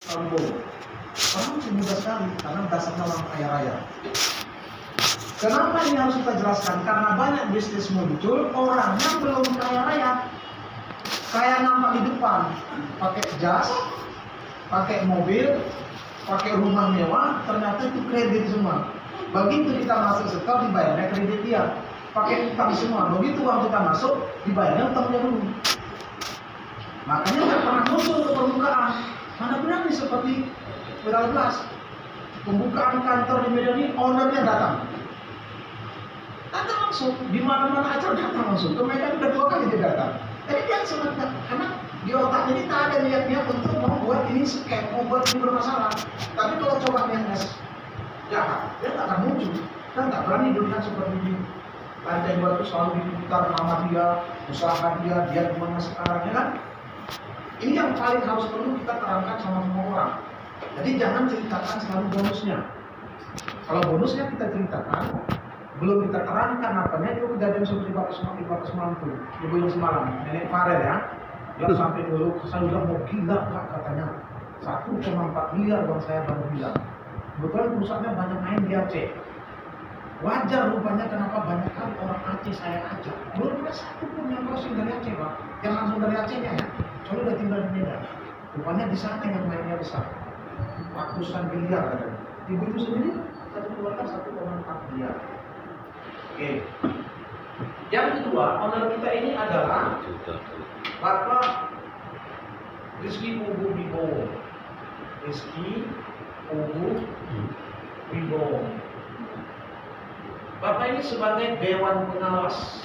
Prabowo. Orang masih muda sekali karena dasarnya orang kaya raya. Kenapa ini harus kita jelaskan? Karena banyak bisnis muncul orang yang belum kaya raya, kayak nampak di depan, pakai jas, pakai mobil, pakai rumah mewah, ternyata itu kredit semua. Begitu kita masuk setor dibayarnya kredit dia, pakai utang semua. Begitu uang kita masuk dibayarnya utangnya dulu. Makanya nggak pernah muncul ke permukaan. Mana berani seperti viral blast pembukaan kantor di Medan ini, ownernya datang langsung, di mana-mana acara datang langsung ke Medan, udah 2 kali dia datang. Jadi dia sebenarnya karena di otaknya ini tak ada niatnya untuk membuat ini scam, membuat ini bermasalah. Tapi kalau coba niatnya jahat, dia tak akan muncul. Dan tak berani dilihat seperti ini. Lantai batu selalu diputar nama dia, usaha dia gimana sekarang, ya kan? Ini yang paling harus perlu kita terangkan sama semua orang. Jadi jangan ceritakan selalu bonusnya. Kalau bonusnya kita ceritakan, belum kita terangkan apanya, itu kejadian seperti Bapak semalam itu, Ibu yang semalam, Nenek Farel ya. Dia sampai dulu, saya udah mau gila Kak katanya. 1,4 miliar uang saya baru bilang. Kebetulan perusahaannya banyak main di Aceh. Wajar rupanya kenapa banyak kali orang Aceh saya ajak. Belum ada satu pun yang crossing dari Aceh Pak. Yang langsung dari Acehnya ya. Soalnya udah tinggal di Medan. Rupanya di sana yang mainnya besar. Ratusan miliar katanya. Ibu itu sendiri satu keluarga 1,4 miliar. Oke. Yang kedua, owner kita ini adalah Bapak Rizky Pugu Wibowo. Rizky Pugu Wibowo. Bapak ini sebagai Dewan Pengawas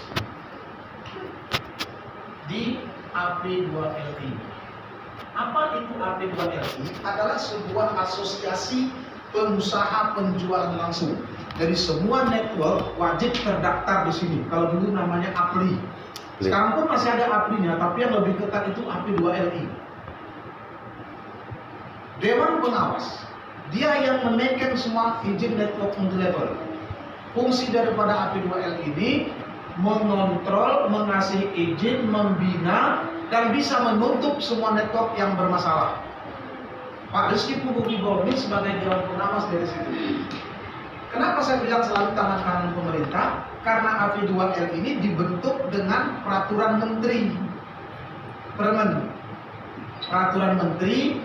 di AP2LI. Apa itu AP2LI? Adalah sebuah asosiasi pengusaha penjualan langsung. Jadi semua network wajib terdaftar di sini. Kalau dulu namanya APRI. Sekarang pun masih ada APRI-nya, tapi yang lebih ketat itu AP2LI. Dewan Pengawas, dia yang menaikkan semua izin network multi-level. Fungsi daripada AP2LI ini mengontrol, mengasih izin, membina, dan bisa menutup semua network yang bermasalah. Pak Rizky Pugu Wibowo ini sebagai Dewan Pengawas dari situ. Kenapa saya bilang selalu tangan kanan pemerintah? Karena AP2LI ini dibentuk dengan peraturan menteri. Peraturan menteri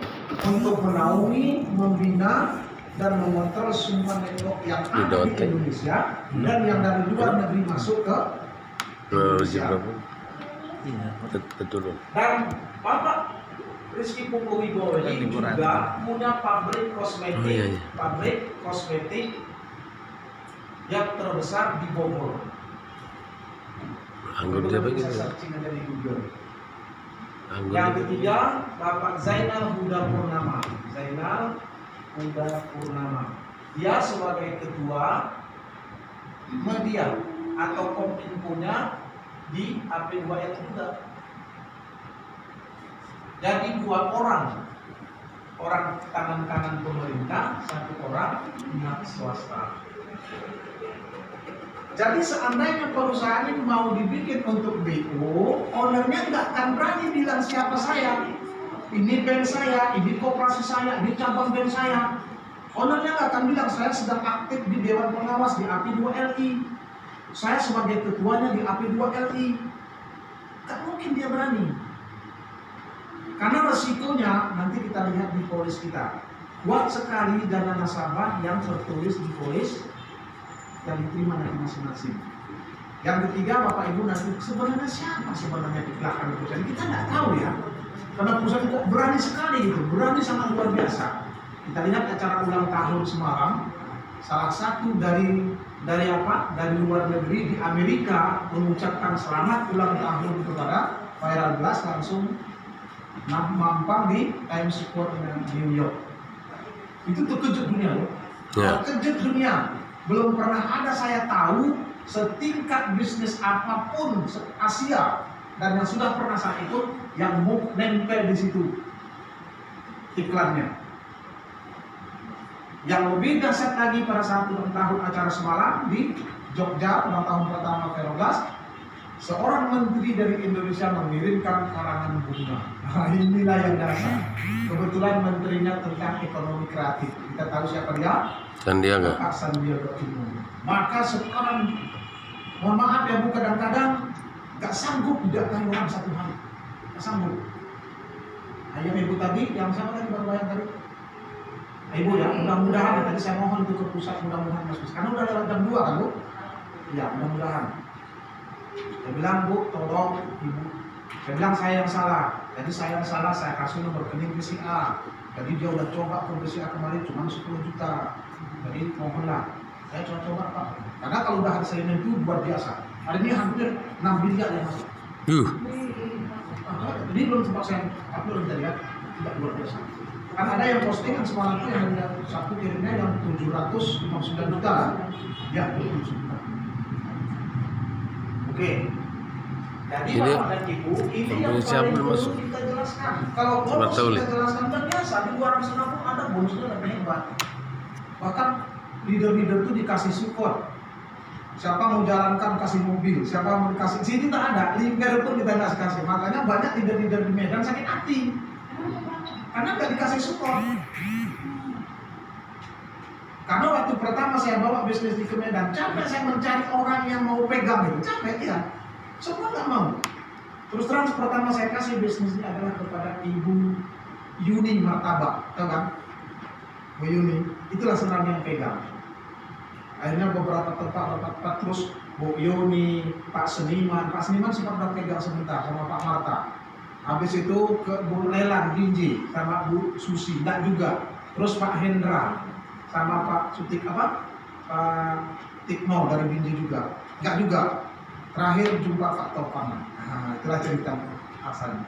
untuk menaungi, membina, dan mengontrol semua network yang ada di Indonesia dan yang dari luar negeri masuk ke Indonesia. Dan Bapak Rizky Pugu Wibowo ini juga punya pabrik kosmetik, yang terbesar di Bogor. Anggota begitu. Searching aja di Google. Yang ketiga, Bapak Zainal Huda Purnama. Dia sebagai ketua media atau kominfonya di AP2LI juga. Jadi 2 orang tangan kanan pemerintah, 1 orang pihak swasta. Jadi seandainya perusahaan ini mau dibikin untuk BO, ownernya nggak akan berani bilang siapa saya. Ini band saya, ini koperasi saya, ini cabang band saya. Ownernya nggak akan bilang saya sedang aktif di Dewan Pengawas di AP2LI. Saya sebagai ketuanya di AP2LI. Nggak mungkin dia berani. Karena resikonya nanti kita lihat di polis kita. Kuat sekali dana nasabah yang tertulis di polis yang diterima dari masing-masing. Yang ketiga, Bapak Ibu nanti sebenarnya siapa sebenarnya di belakang perusahaan? Kita nggak tahu ya. Karena perusahaan kok berani sekali gitu, berani sangat luar biasa. Kita lihat acara ulang tahun semalam, salah satu dari luar negeri di Amerika mengucapkan selamat ulang tahun kepada Viral Blast, langsung mampang di Times Square di New York. Itu terkejut dunia loh. Terkejut dunia. Belum pernah ada saya tahu setingkat bisnis apapun Asia dan yang sudah pernah saya ikut yang mau nempel di situ iklannya. Yang lebih dahsyat lagi pada saat ulang tahun acara semalam di Jogja, ulang tahun pertama Viral Blast, Seorang menteri dari Indonesia mengirimkan karangan bunga. Nah, inilah yang dasar. Kebetulan menterinya tentang ekonomi kreatif. Kita tahu siapa dia? Sandiaga. Pak Sandiaga Uno. Maka sekarang, mohon maaf ya Bu, kadang-kadang gak sanggup didatangi orang satu hari. Gak sanggup. Ayam Ibu tadi, yang sama tadi baru bayang tadi. Ibu ya, mudah-mudahan ya, tadi saya mohon itu ke pusat, mudah-mudahan Mas. Karena udah lewat jam 2 kan Bu? Ya, mudah-mudahan. Saya bilang, Bu, tolong Ibu. Saya bilang saya yang salah. Jadi saya yang salah, saya kasih nomor rekening ke si A. Jadi dia udah coba ke si A kemarin cuma 10 juta. Jadi mohonlah, saya coba Pak. Karena kalau udah hari Senin itu luar biasa. Hari ini hampir 6 miliar yang masuk. Jadi belum sempat saya upload tadi ya, tidak luar biasa. Kan ada yang postingan semalam itu yang satu kirimnya yang 759 juta. Ya, betul. Oke. Jadi Ini Bapak dan Ibu, ini yang paling perlu kita jelaskan. Kalau bonus kita jelaskan kan biasa, di 260 ada bonusnya lebih hebat. Bahkan leader-leader itu dikasih support. Siapa mau jalankan kasih mobil, siapa mau dikasih sini tak ada, leader pun kita nggak kasih. Makanya banyak leader-leader di Medan sakit hati karena nggak dikasih support. Karena waktu pertama saya bawa bisnis di Medan, capek saya mencari orang yang mau pegang itu, capek ya. Semua nggak mau. Terus terang pertama saya kasih bisnis ini adalah kepada Ibu Yuni Martabak, tahu kan? Bu Yuni, itulah sebenarnya yang pegang. Akhirnya beberapa tempat terus Bu Yuni, Pak Seniman sempat udah pegang sebentar sama Pak Marta. Habis itu ke Bu Lelan Dinji sama Bu Susi, enggak juga. Terus Pak Hendra sama Pak Sutik Pak Tikno dari Dinji juga, enggak juga. Terakhir jumpa Pak Topan. Nah, itulah cerita asalnya.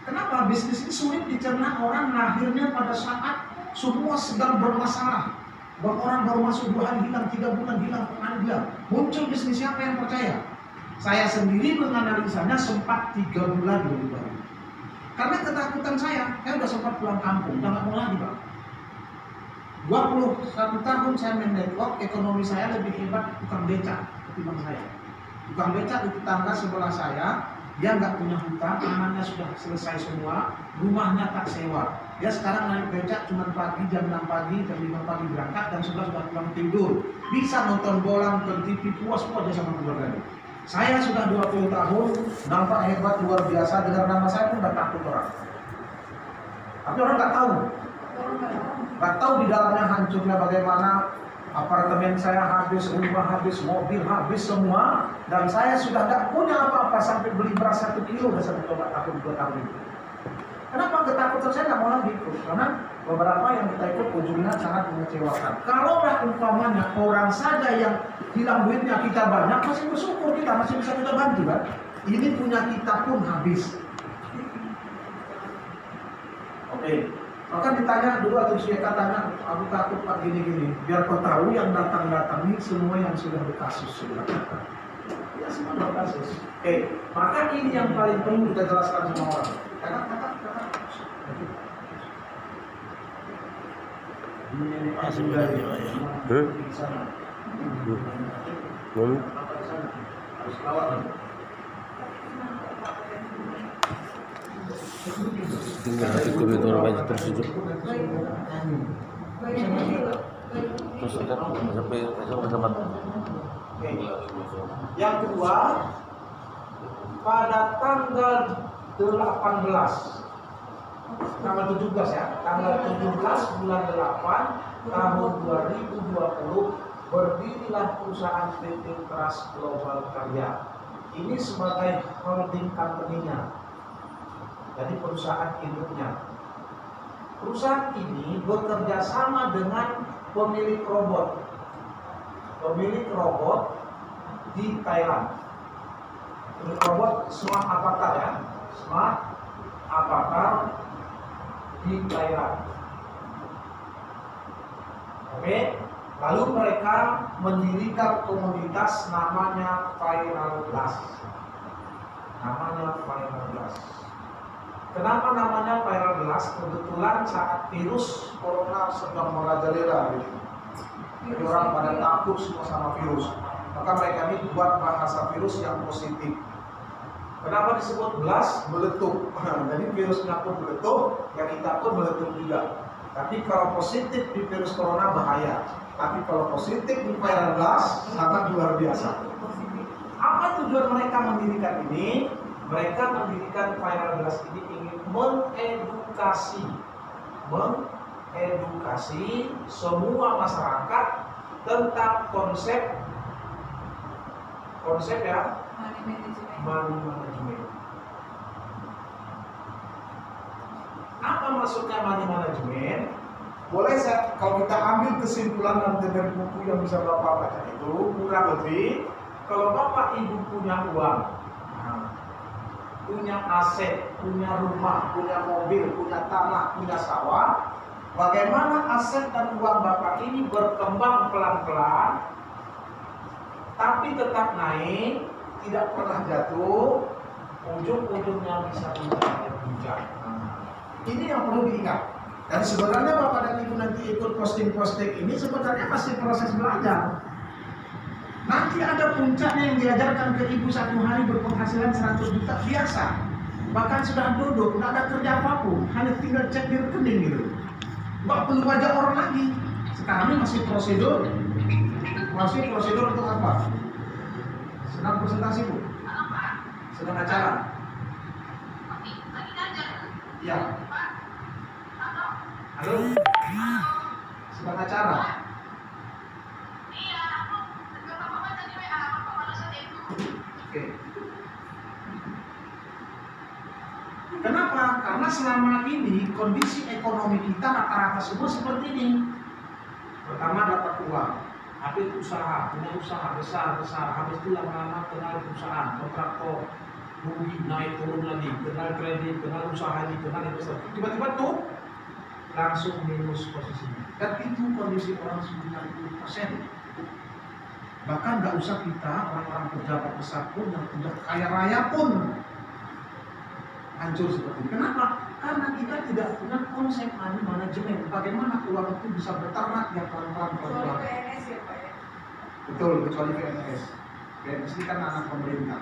Kenapa bisnis ini sulit dicerna orang lahirnya pada saat semua sedang bermasalah. Orang baru masuk 2 hari hilang, 3 bulan hilang, hilang. Muncul bisnis siapa yang percaya? Saya sendiri menganalisanya sempat 3 bulan dulu baru. Karena ketakutan saya udah sempat pulang kampung, udah nggak mau lagi Pak. 21 tahun saya main network, ekonomi saya lebih hebat tukang becak ketimbang saya. Tukang becak di tetangga sebelah saya, dia nggak punya hutang, anaknya sudah selesai semua, rumahnya tak sewa. Dia sekarang naik becak cuma pagi, jam 6 pagi, jam 5 pagi berangkat, jam 11 sudah pulang tidur. Bisa nonton bola, nonton TV, puas aja sama keluarganya. Saya sudah 20 tahun, nampak hebat luar biasa, dengar nama saya pun udah takut orang. Tapi orang nggak tahu. Nggak tahu di dalamnya hancurnya bagaimana. Apartemen saya habis, rumah habis, mobil habis semua, dan saya sudah tidak punya apa-apa sampai beli beras 1 kilo udah saya coba takut 2 tahun itu. Kenapa ketakutan saya nggak mau lagi ikut? Karena beberapa yang kita ikut ujungnya sangat mengecewakan. Kalau umpamanya orang saja yang hilang duitnya kita banyak, masih bersyukur kita, masih bisa kita bantu kan? Ini punya kita pun habis. Oke. Maka ditanya dulu atau saya katanya, aku takut Pak gini-gini. Biar kau tahu yang datang-datang ini semua yang sudah berkasus sudah. Ya semua berkasus. Oke, maka ini yang paling perlu kita jelaskan sama orang. Kata. Ini sudah di sana. Harus kawal. Tinggal hati kulit orang aja tersujud. Terus ada sampai tempat. Yang kedua, pada tanggal 18, tanggal 17 ya, tanggal 17 bulan 8 tahun 2020 berdirilah perusahaan PT Trust Global Karya. Ini sebagai holding company-nya. Jadi perusahaan induknya. Perusahaan ini bekerja sama dengan pemilik robot. Pemilik robot di Thailand. Pemilik robot Smart Avatar ya. Smart Avatar di Thailand. Oke. Lalu mereka mendirikan komunitas namanya Viral Blast. Namanya Viral Blast. Kenapa namanya Viral Blast? Kebetulan saat virus corona sedang merajalela gitu. Jadi orang pada takut semua sama virus. Maka mereka ini buat bahasa virus yang positif. Kenapa disebut blast? Meletup. Jadi virusnya pun meletup, yang kita pun meletup juga. Tapi kalau positif di virus corona bahaya. Tapi kalau positif di viral blast sangat luar biasa. Apa tujuan mereka mendirikan ini? Mereka mendirikan viral blast ini ingin mengedukasi semua masyarakat tentang konsep ya money management. Apa maksudnya money management? Boleh saya, kalau kita ambil kesimpulan dari buku yang bisa Bapak baca itu, kurang lebih kalau Bapak Ibu punya uang, punya aset, punya rumah, punya mobil, punya tanah, punya sawah, bagaimana aset dan uang Bapak ini berkembang pelan-pelan, tapi tetap naik, tidak pernah jatuh, ujung-ujungnya bisa mencapai puncak. Ini yang perlu diingat. Dan sebenarnya Bapak dan Ibu nanti ikut posting-posting ini sebenarnya masih proses belajar. Nanti ada puncaknya yang diajarkan ke Ibu satu hari berpenghasilan 100 juta biasa. Bahkan sudah duduk, tidak ada kerja apapun, hanya tinggal cek di rekening gitu. Nggak perlu wajah orang lagi. Sekarang ini masih prosedur. Masih prosedur untuk apa? Sedang presentasi Bu? Sedang acara? Ya. Halo? Sedang acara? Oke. Kenapa? Karena selama ini kondisi ekonomi kita rata-rata semua seperti ini. Pertama dapat uang, habis usaha, punya usaha besar, habis itu lama-lama kenal perusahaan, kontraktor, rugi, naik turun lagi, kenal kredit, kenal usaha ini, kenal investor. Tiba-tiba tuh langsung minus posisinya. Dan itu kondisi orang 90%. Bahkan nggak usah kita orang-orang pejabat besar pun yang sudah kaya raya pun hancur seperti ini. Kenapa? Karena kita tidak punya konsep money management. Bagaimana uang itu bisa berternak yang pelan-pelan. PNS ya Pak ya? Betul, kecuali PNS. PNS ini kan anak pemerintah.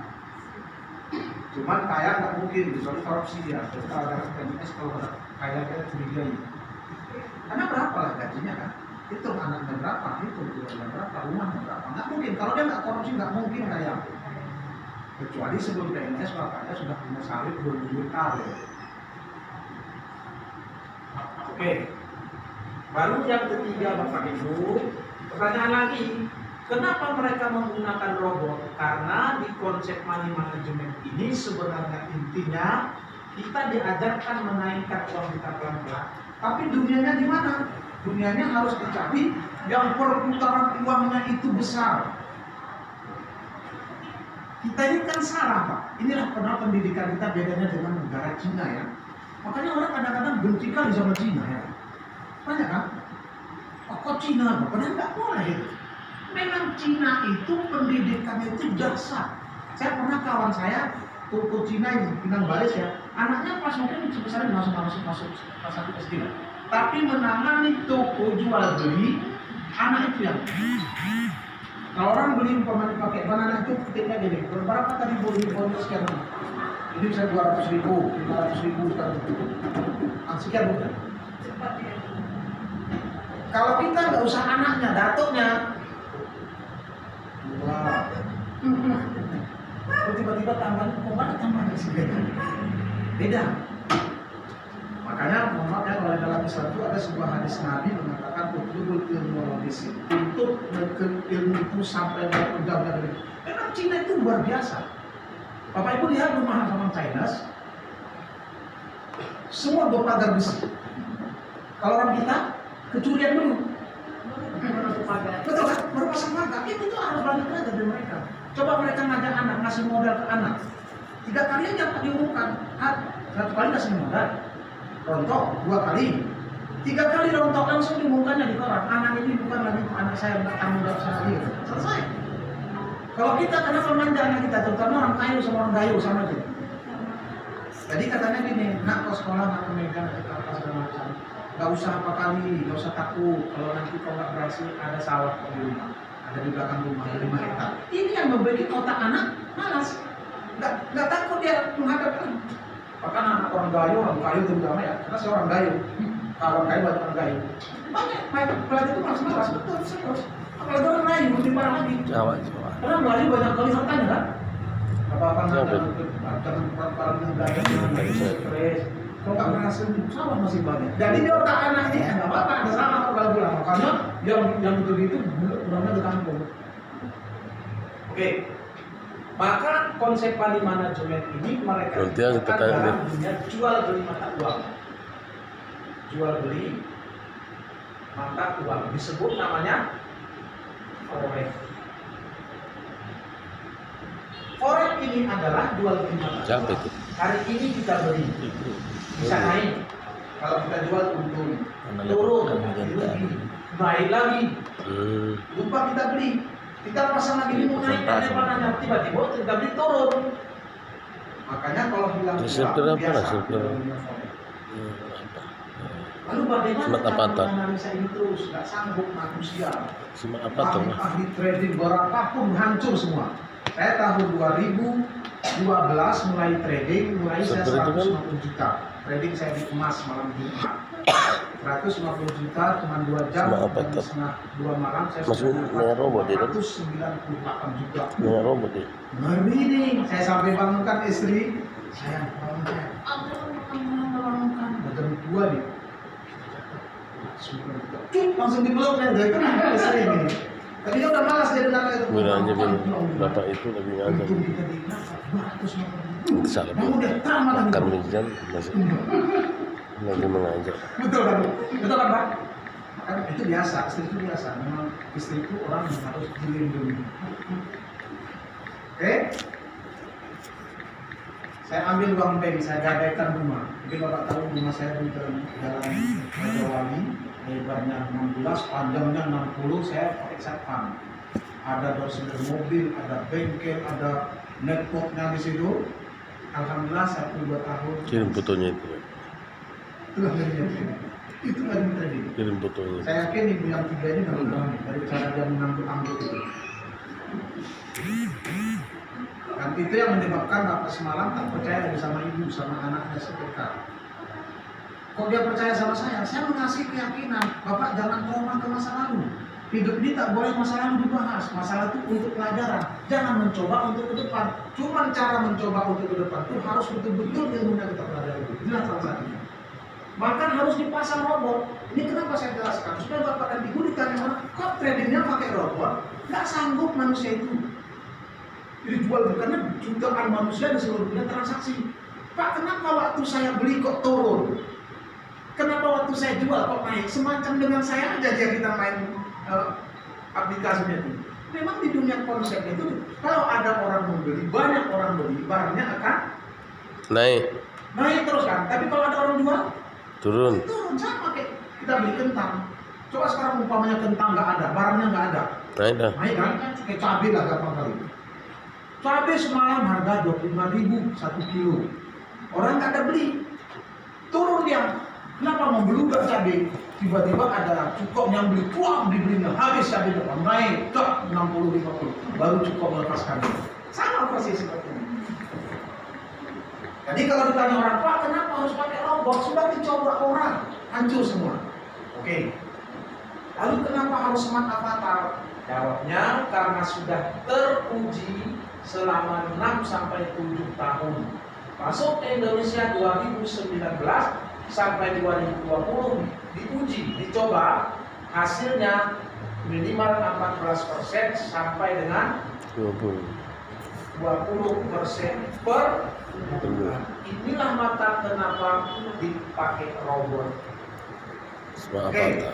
Cuman kaya nggak mungkin, kecuali korupsi ya. Jadi kalau ada PNS, kalau ada kaya kita curigai. Karena berapa lah gajinya kan? Itu anaknya berapa, itu keluarga berapa, rumahnya berapa. Nggak mungkin, kalau dia nggak korupsi nggak mungkin kaya. Kecuali sebelum PNS bapaknya sudah punya sawit 20 hektar. Oke. Baru yang ketiga Bapak Ibu, pertanyaan lagi, kenapa mereka menggunakan robot? Karena di konsep money management ini sebenarnya intinya kita diajarkan menaikkan uang kita pelan-pelan. Tapi dunianya di mana? Dunianya harus dicari yang perputaran uangnya itu besar. Kita ini kan salah Pak. Inilah kenapa pendidikan kita bedanya dengan negara Cina ya. Makanya orang kadang-kadang benci kali sama Cina ya. Banyak kan? Oh, kok Cina? Padahal nggak boleh itu. Memang Cina itu pendidikannya itu dasar. Saya pernah kawan saya toko Cina yang Pinang Baris ya. Anaknya pas mungkin sebesar masuk kelas 1 SD. Tapi menangani toko jual beli anak itu yang kalau orang beli umpamanya pakai banana itu ketiknya gini, berapa tadi beli bonus sekian? Jadi bisa 200.000, 500.000 sekarang. Sekian bukan? Kalau kita nggak usah anaknya, datuknya. Wah. Tiba-tiba tambahan, kok mana tambahan segitu? Beda. Makanya mohon maaf ya, kalau dalam Islam itu ada sebuah hadis Nabi mengatakan utlubul ilmu logis untuk ilmu itu sampai berpegangnya dari. Memang Cina itu luar biasa. Bapak Ibu lihat rumah sama China, semua berpagar besi. Kalau orang kita kecurian dulu. Betul kan? Berpasang pagar. Itu tuh harus banyak belajar dari mereka. Coba mereka ngajak anak, ngasih modal ke anak. 3 kali aja diumumkan. 1 kali ngasih modal. Rontok 2 kali, 3 kali rontok langsung diumumkannya di koran. Anak ini bukan lagi anak saya, tidak tanggung jawab sama dia. Selesai. Kalau kita kenapa manja anak kita, terutama orang kayu sama orang gayo sama aja. Jadi katanya gini, nak kau sekolah nak memegang apa segala macam. Gak usah apa kali, gak usah takut. Kalau nanti kau nggak berhasil, ada sawah di rumah, ada di belakang rumah, ada 5 hektar. Ini yang membuat otak anak malas. nggak takut dia menghadapkan. Bahkan anak orang Gayo terutama ya, karena saya orang Gayo, kawan Gayo banyak orang Gayo. Banyak pelatih itu malas-malas, betul serius. Apalagi orang Melayu lebih parah lagi. Jawa. Karena Melayu banyak kali hartanya kan. Apa-apa nggak Siapa? ada para belajar stres. Kalau nggak berhasil sama masih banyak. Jadi di otak anaknya nggak apa-apa, ada sama kalau pulang. Makanya yang begitu benar-benar di kampung. Oke. Maka konsep money management ini mereka Nanti yang kita dalam kayak dunia jual beli mata uang. Jual beli mata uang disebut namanya forex. Forex ini adalah jual beli mata Siapa uang. itu? Hari ini kita beli, bisa naik. Kalau kita jual untung, Mana turun, lepas rugi, naik lagi. Lupa kita beli, kita pasang lagi mau naik dan depannya tiba-tiba kita beli turun. Makanya kalau bilang Sirkel apa lah, biasa, sirkel? dunia forex. Lalu bagaimana Simak apa cara tuh? menganalisa ini terus? Nggak sanggup manusia. Simak apa tuh? Ahli trading berapapun hancur semua. Saya tahun 2012 mulai trading, mulai saya Seperti itu kan? 150 juta. Trading saya di emas malam Jumat. 150 juta cuma 2 jam, Sama apa jam tuh? setengah 2 malam saya Maksudnya sudah main robot ya, kan? 198 juta. Nggak robot ya? Ngeri nih, saya sampai bangunkan istri, sayang bangunkan, bangunkan, jam 2 nih. Cuk, langsung dipeluk ya, dari kenapa sering ini. Tadi udah malas dia dengar itu. Bilangnya bapak itu lebih ngajar. Untung kita di 250. Salah. Yang udah tamat lagi. Akar Mijan masih lagi mengajar. Betul kan? Betul kan, Pak? Kan itu biasa, istri itu biasa. Memang istri itu orang yang harus dilindungi. Oke? Saya ambil uang bank, saya gadaikan rumah. Mungkin Bapak tahu rumah saya di jalan Raja Wali, lebarnya 16, panjangnya 60, saya pakai satpam. Ada dorsiner mobil, ada bengkel, ada networknya di situ. Alhamdulillah saya 2 tahun. Kirim fotonya itu. Itulah dari itulah yang tadi. Kirim fotonya. Saya yakin ibu yang 3 ini baru banget dari cara dia mengambil itu. Dan itu yang menyebabkan Bapak semalam tak percaya lagi sama ibu, sama anaknya sedekat. Kok dia percaya sama saya? Saya mengasih keyakinan, Bapak jangan trauma ke masa lalu. Hidup ini tak boleh masa lalu dibahas. Masalah itu untuk pelajaran. Jangan mencoba untuk ke depan. Cuma cara mencoba untuk ke depan itu harus betul-betul ilmunya kita pelajari. Inilah salah satunya. Maka harus dipasang robot. Ini kenapa saya jelaskan? Supaya Bapak dan Ibu ditanya orang, kok tradingnya pakai robot? Nggak sanggup manusia itu. Jadi jual karena jutaan manusia di seluruh dunia transaksi. Pak, kenapa waktu saya beli kok turun? Kenapa waktu saya jual kok naik? Semacam dengan saya aja dia kita main aplikasinya itu. Memang di dunia konsep itu, kalau ada orang membeli, banyak orang beli, barangnya akan naik terus kan. Tapi kalau ada orang jual, turun. sama kayak kita beli kentang. Coba sekarang umpamanya kentang nggak ada, barangnya nggak ada, Naik dah. naik kan? Kayak cabai lah gampang kali. Cabai semalam harga 25.000 1 kilo. Orang nggak ada beli, turun dia. Kenapa membeludak cabai? Tiba-tiba ada cukup yang beli, tuang dibelinya, habis cabai depan naik ke 60-50, baru cukup melepaskan. Sama persis seperti ini. Jadi kalau ditanya orang, Pak, kenapa harus pakai robot? Sudah dicoba orang, hancur semua. Oke. Lalu kenapa harus smart avatar? Jawabnya karena sudah teruji selama 6-7 tahun. Masuk ke Indonesia 2019 sampai 2020 diuji, dicoba, hasilnya minimal 14% sampai dengan 20. 20% per bulan. Inilah maka kenapa dipakai robot. Semua Oke. apa?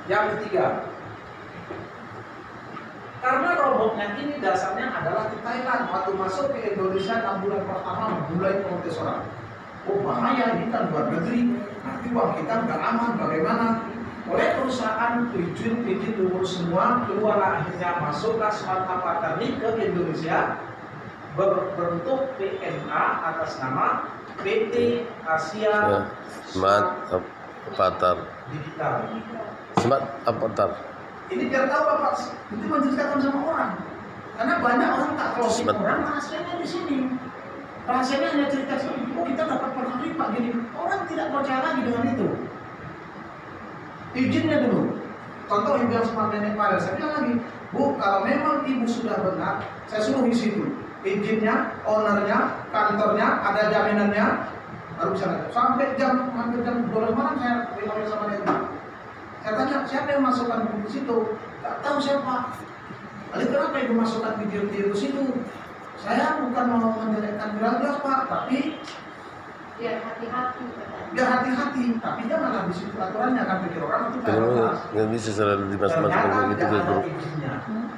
Yang ketiga, karena robotnya ini dasarnya adalah di Thailand. Waktu masuk ke Indonesia 6 bulan pertama mulai protes orang. Oh bahaya, ini kan luar negeri, nanti uang kita nggak aman, bagaimana? Oleh perusahaan izin diurus semua, keluarlah akhirnya masuklah smart avatar ini ke Indonesia berbentuk PMA atas nama PT Asia Smart Avatar. Digital. Smart Avatar. Ini biar tahu Bapak, itu menceritakan sama orang. Karena banyak orang tak closing Sebab- orang, rahasianya di sini. Rahasianya hanya cerita seperti, oh kita dapat per hari Pak gini. Orang tidak percaya lagi dengan itu. Izinnya dulu. Contoh yang bilang sama nenek Farel, saya bilang lagi, Bu, kalau memang ibu sudah benar, saya suruh isi itu. Izinnya, ownernya, kantornya, ada jaminannya, baru bisa ada. Sampai hampir jam 12 malam saya bilang sama nenek. Saya tanya, siapa yang masukkan buku situ? Tak tahu siapa. Lalu kenapa ibu masukkan video-video situ? Saya bukan mau menjelekkan Miraculous Pak, tapi Biar hati-hati. biar hati-hati. Tapi jangan habis itu aturannya kan pikir orang itu Jadi nggak bisa selalu dimasukkan ternyata kayak gitu tidak ke ada grup. izinnya.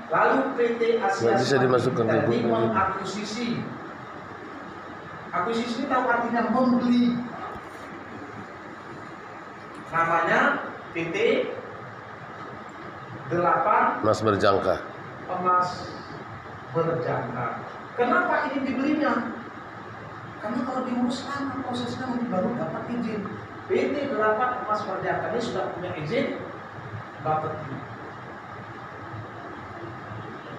Lalu PT Asia Nggak bisa dimasukkan ke Tadi grup. mengakuisisi. Akuisisi tahu artinya membeli. Namanya PT 8 Mas berjangka. emas berjangka. Kenapa ini dibelinya? Karena kalau diurus lama prosesnya nanti baru dapat izin. PT 8 emas berjangka ini sudah punya izin Bapeti.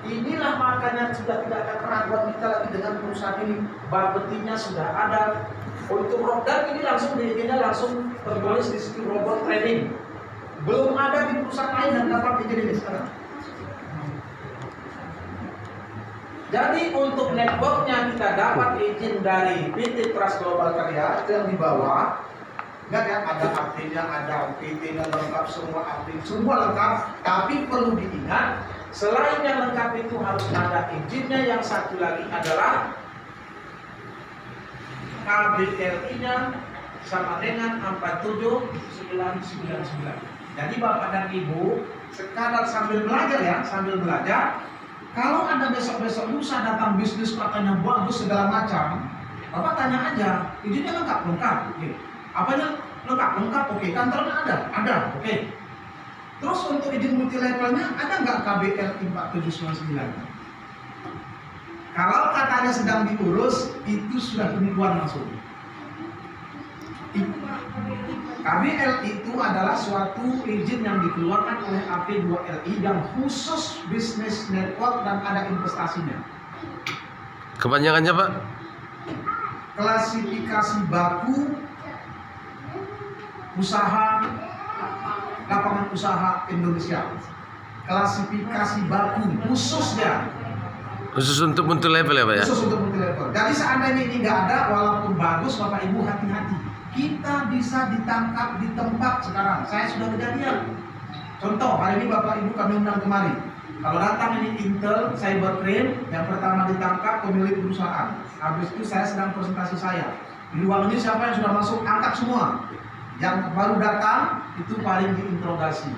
Inilah makanya sudah tidak ada keraguan kita lagi dengan perusahaan ini. Bapetinya sudah ada. Untuk Robdan ini langsung diizinnya langsung tertulis di situ robot trading. Belum ada di perusahaan lain yang dapat izin ini sekarang. Jadi untuk networknya kita dapat izin dari PT Trust Global Karya itu yang di bawah. Enggak ya, ada APT-nya, ada PT-nya lengkap, semua APT, semua lengkap. Tapi perlu diingat, selain yang lengkap itu harus ada izinnya. Yang satu lagi adalah KBLI-nya sama dengan 47999. Jadi Bapak dan Ibu sekadar sambil belajar ya, sambil belajar. Kalau ada besok-besok lusa datang bisnis katanya bagus segala macam, Bapak tanya aja, izinnya lengkap, lengkap, oke. Apanya lengkap, lengkap, oke. Kantornya ada, oke. Terus untuk izin multi levelnya ada nggak KBLI 4799? Kalau katanya sedang diurus, itu sudah penipuan langsung. KBLI itu adalah suatu izin yang dikeluarkan oleh AP2LI yang khusus bisnis network dan ada investasinya. Kepanjangannya Pak? Klasifikasi baku usaha lapangan usaha Indonesia. Klasifikasi baku khususnya. Khusus untuk multi level ya Pak ya? Khusus untuk multi level. Jadi seandainya ini nggak ada, walaupun bagus, Bapak Ibu hati-hati. Kita bisa ditangkap di tempat sekarang. Saya sudah kejadian. Contoh, hari ini Bapak Ibu kami undang kemari. Kalau datang ini Intel Cybercrime, yang pertama ditangkap pemilik perusahaan. Habis itu saya sedang presentasi saya. Di ruang ini siapa yang sudah masuk, angkat semua. Yang baru datang itu paling diinterogasi.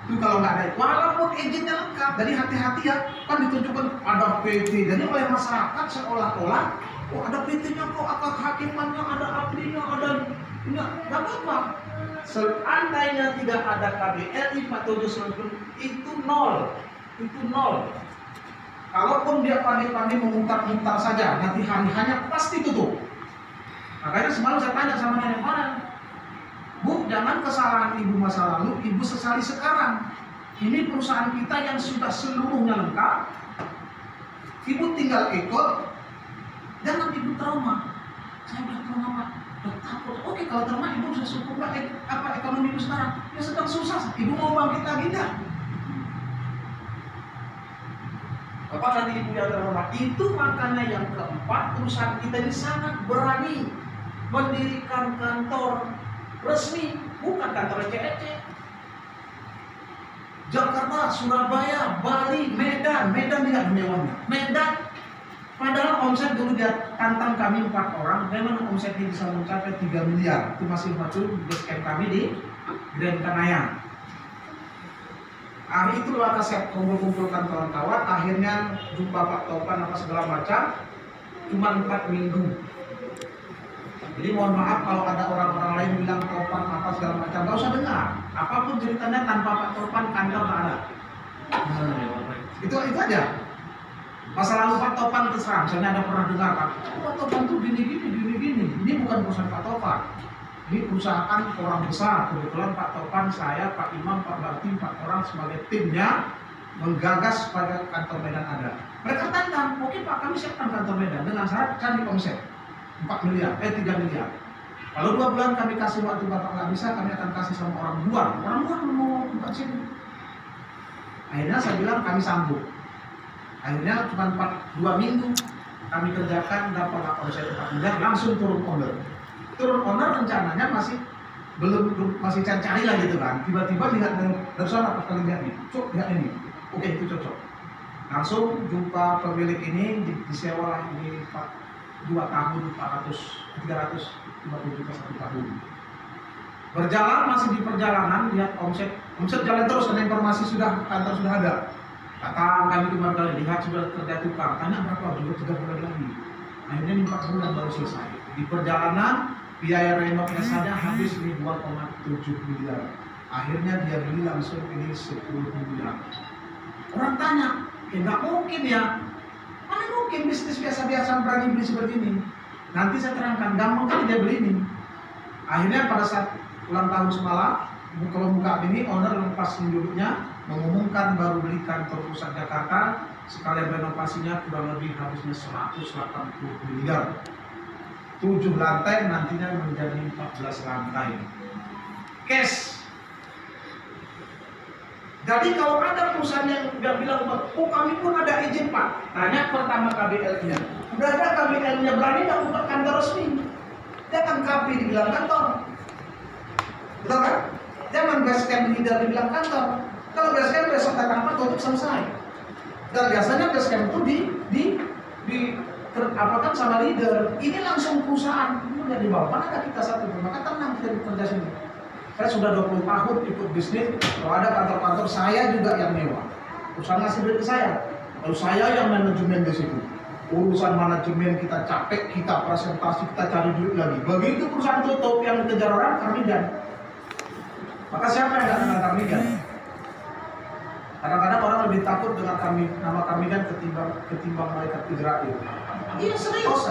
Itu kalau nggak ada, walaupun izinnya lengkap, jadi hati-hati ya, kan ditunjukkan ada PT, jadi oleh masyarakat seolah-olah, oh ada PT-nya kok, ada hakimannya, ada abdinya, ada nggak apa-apa. Seandainya tidak ada KBLI 4799 itu nol, Kalaupun dia pandai-pandai memutar-mutar saja, nanti hari-harinya pasti tutup. Makanya semalam saya tanya sama nenek Farel, Bu, jangan kesalahan ibu masa lalu, ibu sesali sekarang. Ini perusahaan kita yang sudah seluruhnya lengkap. Ibu tinggal ikut, jangan ibu trauma. Saya udah trauma Pak, udah takut. Oke, kalau trauma ibu bisa syukur apa ekonomi ibu sekarang? Ya sedang susah, ibu mau bangkit lagi enggak? Bapak nanti ibu yang trauma. Itu makanya yang keempat, perusahaan kita ini sangat berani mendirikan kantor resmi, bukan kantor ece-ece. Jakarta, Surabaya, Bali, Medan lihat mewahnya. Medan, padahal omset dulu dia tantang kami 4 orang, memang omsetnya bisa mencapai 3 miliar. Itu masih muncul base camp kami di Grand Kanaya. Itu luar saya kumpul-kumpulkan kawan-kawan, akhirnya jumpa Pak Topan apa segala macam, cuma 4 minggu. Jadi mohon maaf kalau ada orang-orang lain bilang Topan apa segala macam, nggak usah dengar. Apapun ceritanya tanpa Pak Topan kantor nggak ada. Itu aja. Masa lalu Pak Topan terserah. Misalnya ada pernah dengar Pak Topan tuh gini. Ini bukan perusahaan Pak Topan. Ini perusahaan orang besar. Kebetulan Pak Topan, saya, Pak Imam, Pak Batim, 4 orang sebagai timnya menggagas pada kantor Medan ada. Mereka tantang, oke Pak, kami siapkan kantor Medan dengan syarat cari omset 3 miliar. Kalau 2 bulan kami kasih waktu Bapak nggak bisa, kami akan kasih sama orang luar mau buka sini. Akhirnya saya bilang kami sanggup. Akhirnya cuma 2 minggu kami kerjakan, dapat omset 4 miliar, langsung turun order. Turun order rencananya masih cari lah gitu kan. Tiba-tiba lihat dari sana pas kali lihat nih, lihat ini. Oke, itu cocok. Langsung jumpa pemilik ini disewa lah ini 2 tahun 350 juta 1 tahun. Berjalan masih di perjalanan lihat omset jalan terus karena informasi kantor sudah ada. Datang kami kemarin kali lihat sudah kerja tukang, tanya berapa juga 3 bulan lagi. Akhirnya 4 bulan baru selesai. Di perjalanan biaya renovnya saja habis ini 2,7 miliar. Akhirnya dia beli langsung ini 10 miliar. Orang tanya, nggak mungkin ya. Mana mungkin bisnis biasa-biasa berani beli seperti ini? Nanti saya terangkan, gampang kali dia beli ini. Akhirnya pada saat ulang tahun semalam, kalau buka ini, owner lepas duduknya, mengumumkan baru beli kantor pusat Jakarta, sekalian renovasinya kurang lebih habisnya 180 miliar. 7 lantai nantinya menjadi 14 lantai. Cash. Jadi kalau ada perusahaan yang nggak bilang, oh kami pun ada izin Pak, tanya pertama KBL-nya. Udah ada KBL-nya, berani nggak buka kantor resmi? Jangan KB dibilang kantor, betul kan? Jangan basecamp leader dibilang kantor. Kalau basecamp besok datang Pak, tutup selesai. Dan biasanya basecamp itu apakan sama leader. Ini langsung perusahaan, ini udah dibawa. Mana ada kita satu, maka tenang kita bekerja sini. Saya sudah 20 tahun ikut bisnis, kalau ada kantor-kantor saya juga yang mewah. Perusahaan ngasih duit ke saya, lalu saya yang manajemen di situ. Urusan manajemen kita capek, kita presentasi, kita cari duit lagi. Begitu perusahaan tutup yang dikejar orang, Karmidan. Maka siapa yang nggak kenal Karmidan? Kadang-kadang orang lebih takut dengan nama Karmidan ketimbang malaikat Israel. Iya serius.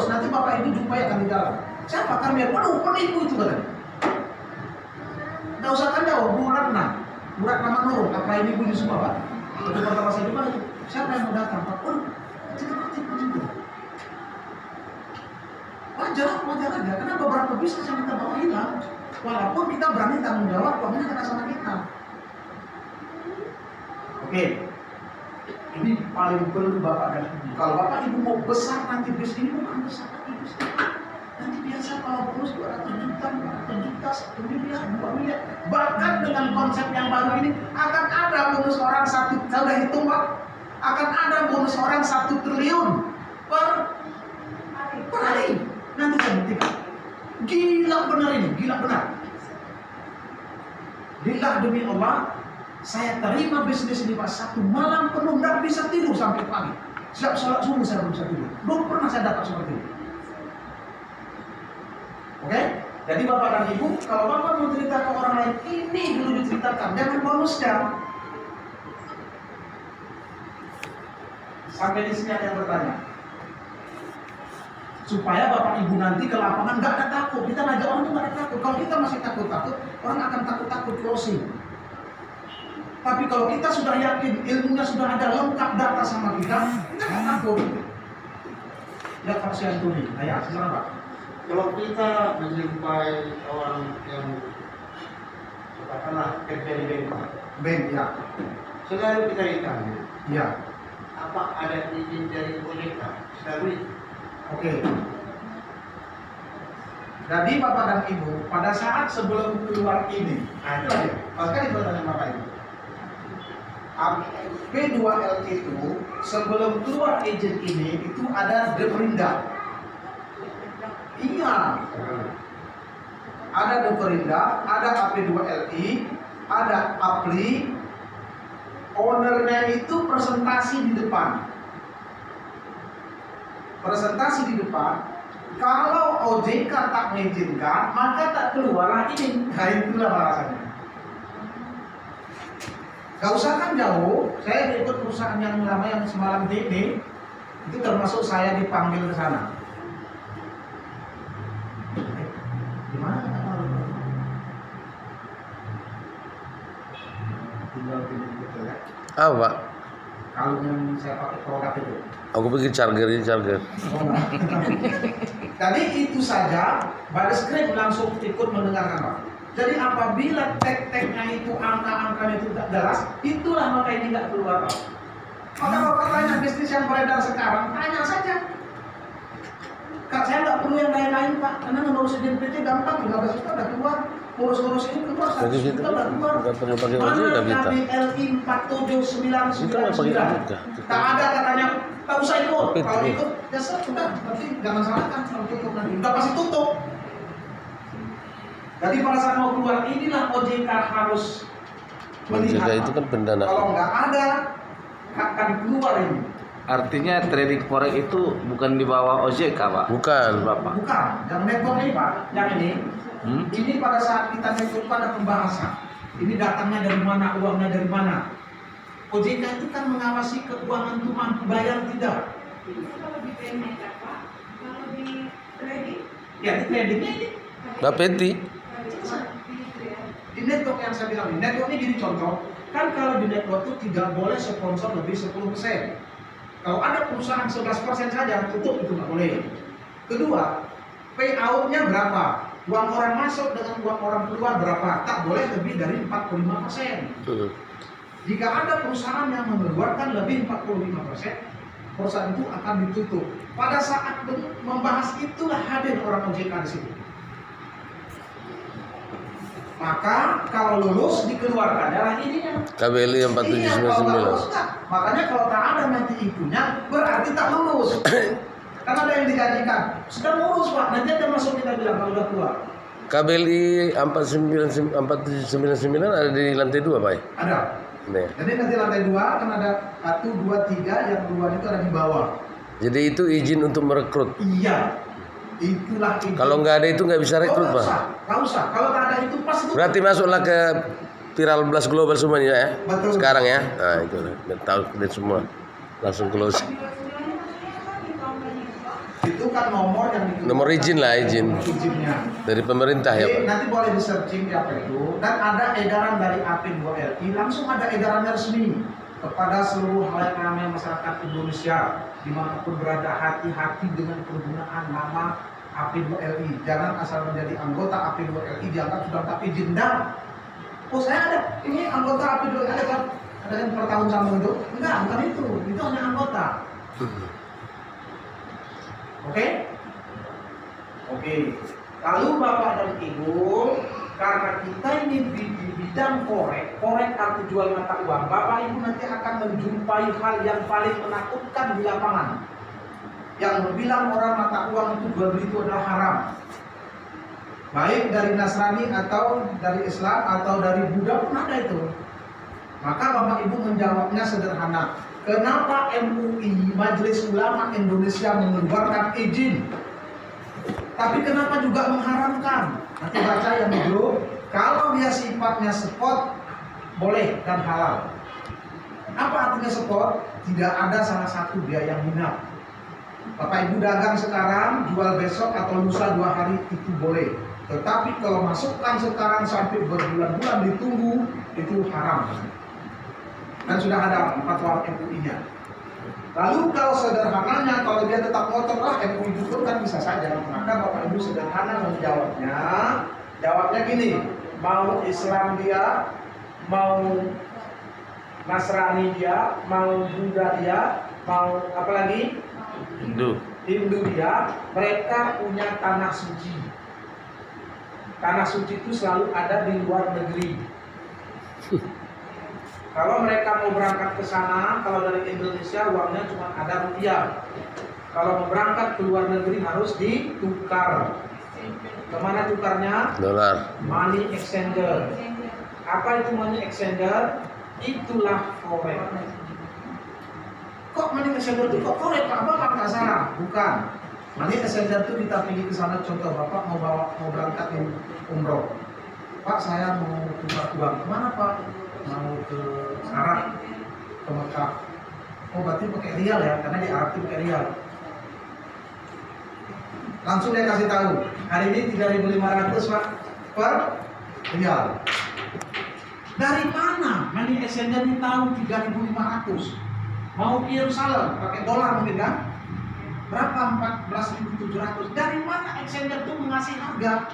Nanti Bapak Ibu jumpai akan di dalam. Siapa Karmidan? Waduh, penipu itu katanya. Nggak usah kan jauh, Bu Ratna Manurung, apa ini bunyi semua Pak? Itu pertama saya jumpa itu, siapa yang mau datang Pak? Oh, tiba-tiba. Wajar aja, karena beberapa bisnis yang kita bawa hilang. Walaupun kita berani tanggung jawab, uangnya kena sama kita. Oke, ini paling perlu Bapak dan Ibu. Kalau Bapak Ibu mau besar nanti bisnis ini bukan besar lagi bisnis. Nanti biasa kalau bonus 200 juta, 1 miliar, 2 miliar. Bahkan dengan konsep yang baru ini akan ada bonus orang saya udah hitung Pak, akan ada bonus orang 1 triliun per hari. Nanti saya buktikan. Gila benar ini, gila benar. Lillah demi Allah, saya terima bisnis ini Pak, 1 malam penuh nggak bisa tidur sampai pagi. Siap sholat subuh saya belum bisa tidur. Belum pernah saya dapat seperti ini. Oke? Jadi Bapak dan Ibu, kalau Bapak mau cerita ke orang lain, ini dulu diceritakan, jangan bonusnya. Sampai di sini ada yang bertanya. Supaya Bapak Ibu nanti ke lapangan nggak ada takut. Kita ngajak orang itu nggak ada takut. Kalau kita masih takut-takut, orang akan takut-takut closing. Tapi kalau kita sudah yakin, ilmunya sudah ada lengkap data sama kita nggak takut. Ya Pak Siantuni, ayah silakan Pak. Kalau kita menjumpai orang yang katakanlah kerja di bank, ya. selalu kita ditanya, Ya. apa ada izin dari OJK? Selalu. Oke. Jadi Bapak dan Ibu, pada saat sebelum keluar ini, nah itu aja. Bahkan itu pertanyaan Bapak Ibu. P2LT itu sebelum keluar izin ini itu ada Deperindah. Iya, ada Deperindah, ada AP2LI, ada APLI, ownernya itu presentasi di depan. Kalau OJK tak mengizinkan, maka tak keluarlah ini. Nah itulah bahasanya. Gak usah kan jauh, saya ikut perusahaan yang lama yang semalam ini, itu termasuk saya dipanggil ke sana. Gimana kata Pak? Tinggal pilih betul ya. Apa Pak? Kalung yang saya pakai produk itu. Aku pikir charger. Oh, enggak. Jadi itu saja Baris Krim langsung ikut mendengarkan Pak. Jadi apabila tek-teknya itu angka-angkanya itu tidak jelas, itulah maka ini nggak keluar Pak. Maka Bapak tanya bisnis yang beredar sekarang, tanya saja. Kak, saya nggak perlu yang lain-lain Pak, karena ngurus DPT gampang, 15 juta udah keluar. Ngurus ini keluar, 100 juta udah keluar. Nggak perlu pakai ojek Mana nggak kita. KBLI 479999. Tak ada katanya, tak usah ikut. Tapi Kalau itu. ikut, ya sudah, nanti jangan salahkan kalau tutup nanti. Udah pasti tutup. Jadi pada saat mau keluar, inilah OJK harus melihat. OJK itu kan pendanaan. Kalau nggak ada, akan keluar ini. Artinya trading forex itu bukan di bawah OJK, Pak? Bukan. Bapak. Bukan, yang network ini Pak, yang ini. Ini pada saat kita network pada pembahasan. Ini datangnya dari mana, uangnya dari mana. OJK itu kan mengawasi keuangan itu mampu bayar tidak. Itu kalau di payment Pak, kalau di trading, Ya di tradingnya ini. Bapeti. Di network yang saya bilang, network ini gini contoh. Kan kalau di network itu tidak boleh sponsor lebih 10%. Kalau ada perusahaan 11% saja, tutup itu nggak boleh. Kedua, payout-nya berapa? Uang orang masuk dengan uang orang keluar berapa? Tak boleh lebih dari 45%. Jika ada perusahaan yang mengeluarkan lebih 45%, perusahaan itu akan ditutup. Pada saat membahas itulah hadir orang OJK di situ. Maka kalau lulus dikeluarkan darah ininya. KBLI yang Iya, kalau tak 4799. lulus, tak. Makanya kalau tak ada nanti itunya berarti tak lulus. Karena ada yang dijanjikan. Sudah lulus Pak, nanti ada masuk kita bilang kalau udah keluar. KBLI 4799 ada di lantai 2 Pak? Ada. Nih. Jadi nanti lantai 2 kan ada 1, 2, 3 yang duluan itu ada di bawah. Jadi itu izin untuk merekrut. Iya. Itulah itu. Kalau nggak ada itu nggak bisa rekrut Pak. Nggak usah. Kalau tak ada itu pas itu. Berarti masuklah ke Viral Blast Global semuanya ya. Betul. Sekarang ya. Nah itu tahu dan semua langsung close. Itu kan nomor yang dikeluarkan. Nomor izin lah, izin. Izinnya. Dari pemerintah ya Jadi, Pak. nanti boleh di searching di apa itu dan ada edaran dari AP2LI, langsung ada edarannya resmi kepada seluruh halayak ramai masyarakat Indonesia dimanapun berada, hati-hati dengan penggunaan nama AP2LI. Jangan asal menjadi anggota AP2LI dianggap sudah tak izin. Oh saya ada, ini anggota AP2LI ada yang per tahun sama itu? Enggak, bukan itu hanya anggota. Oke? Lalu Bapak dan Ibu, karena kita ini di bidang forex arti jual mata uang, Bapak Ibu nanti akan menjumpai hal yang paling menakutkan di lapangan. Yang bilang orang mata uang itu jual beli itu adalah haram. Baik dari Nasrani atau dari Islam atau dari Buddha pun ada itu. Maka Bapak Ibu menjawabnya sederhana. Kenapa MUI, Majelis Ulama Indonesia mengeluarkan izin? Tapi kenapa juga mengharamkan? Nanti baca yang di grup. Kalau dia sifatnya spot, boleh dan halal. Apa artinya spot? Tidak ada salah satu biaya minat. Bapak Ibu dagang sekarang, jual besok atau lusa 2 hari itu boleh. Tetapi kalau masukkan sekarang sampai berbulan-bulan ditunggu, itu haram. Dan sudah ada fatwa MUI-nya. Lalu kalau sederhananya, kalau dia tetap ngotot lah MUI itu kan bisa saja. Maka Bapak Ibu sederhana menjawabnya. Jawabnya gini, mau Islam dia, mau Nasrani dia, mau Buddha dia, mau apa lagi? Hindu dia, mereka punya tanah suci. Tanah suci itu selalu ada di luar negeri. Kalau mereka mau berangkat ke sana, kalau dari Indonesia uangnya cuma ada rupiah. Kalau mau berangkat ke luar negeri harus ditukar. Kemana tukarnya? Dolar. Money exchanger. Apa itu money exchanger? Itulah forex. Kok money exchanger itu kok forex? Pak Bapak nggak salah? Bukan. Money exchanger itu kita pergi ke sana. Contoh Bapak mau berangkat ke umroh. Pak saya mau tukar uang. Kemana Pak? Mau ke Arab, ke Mekah. Oh berarti pakai rial ya, karena di Arab itu pakai rial. Langsung dia kasih tahu, hari ini 3.500 Pak per rial. Dari mana money exchange di tahun 3.500? Mau ke Yerusalem pakai dolar mungkin kan? Berapa? 14.700. Dari mana exchange itu mengasih harga?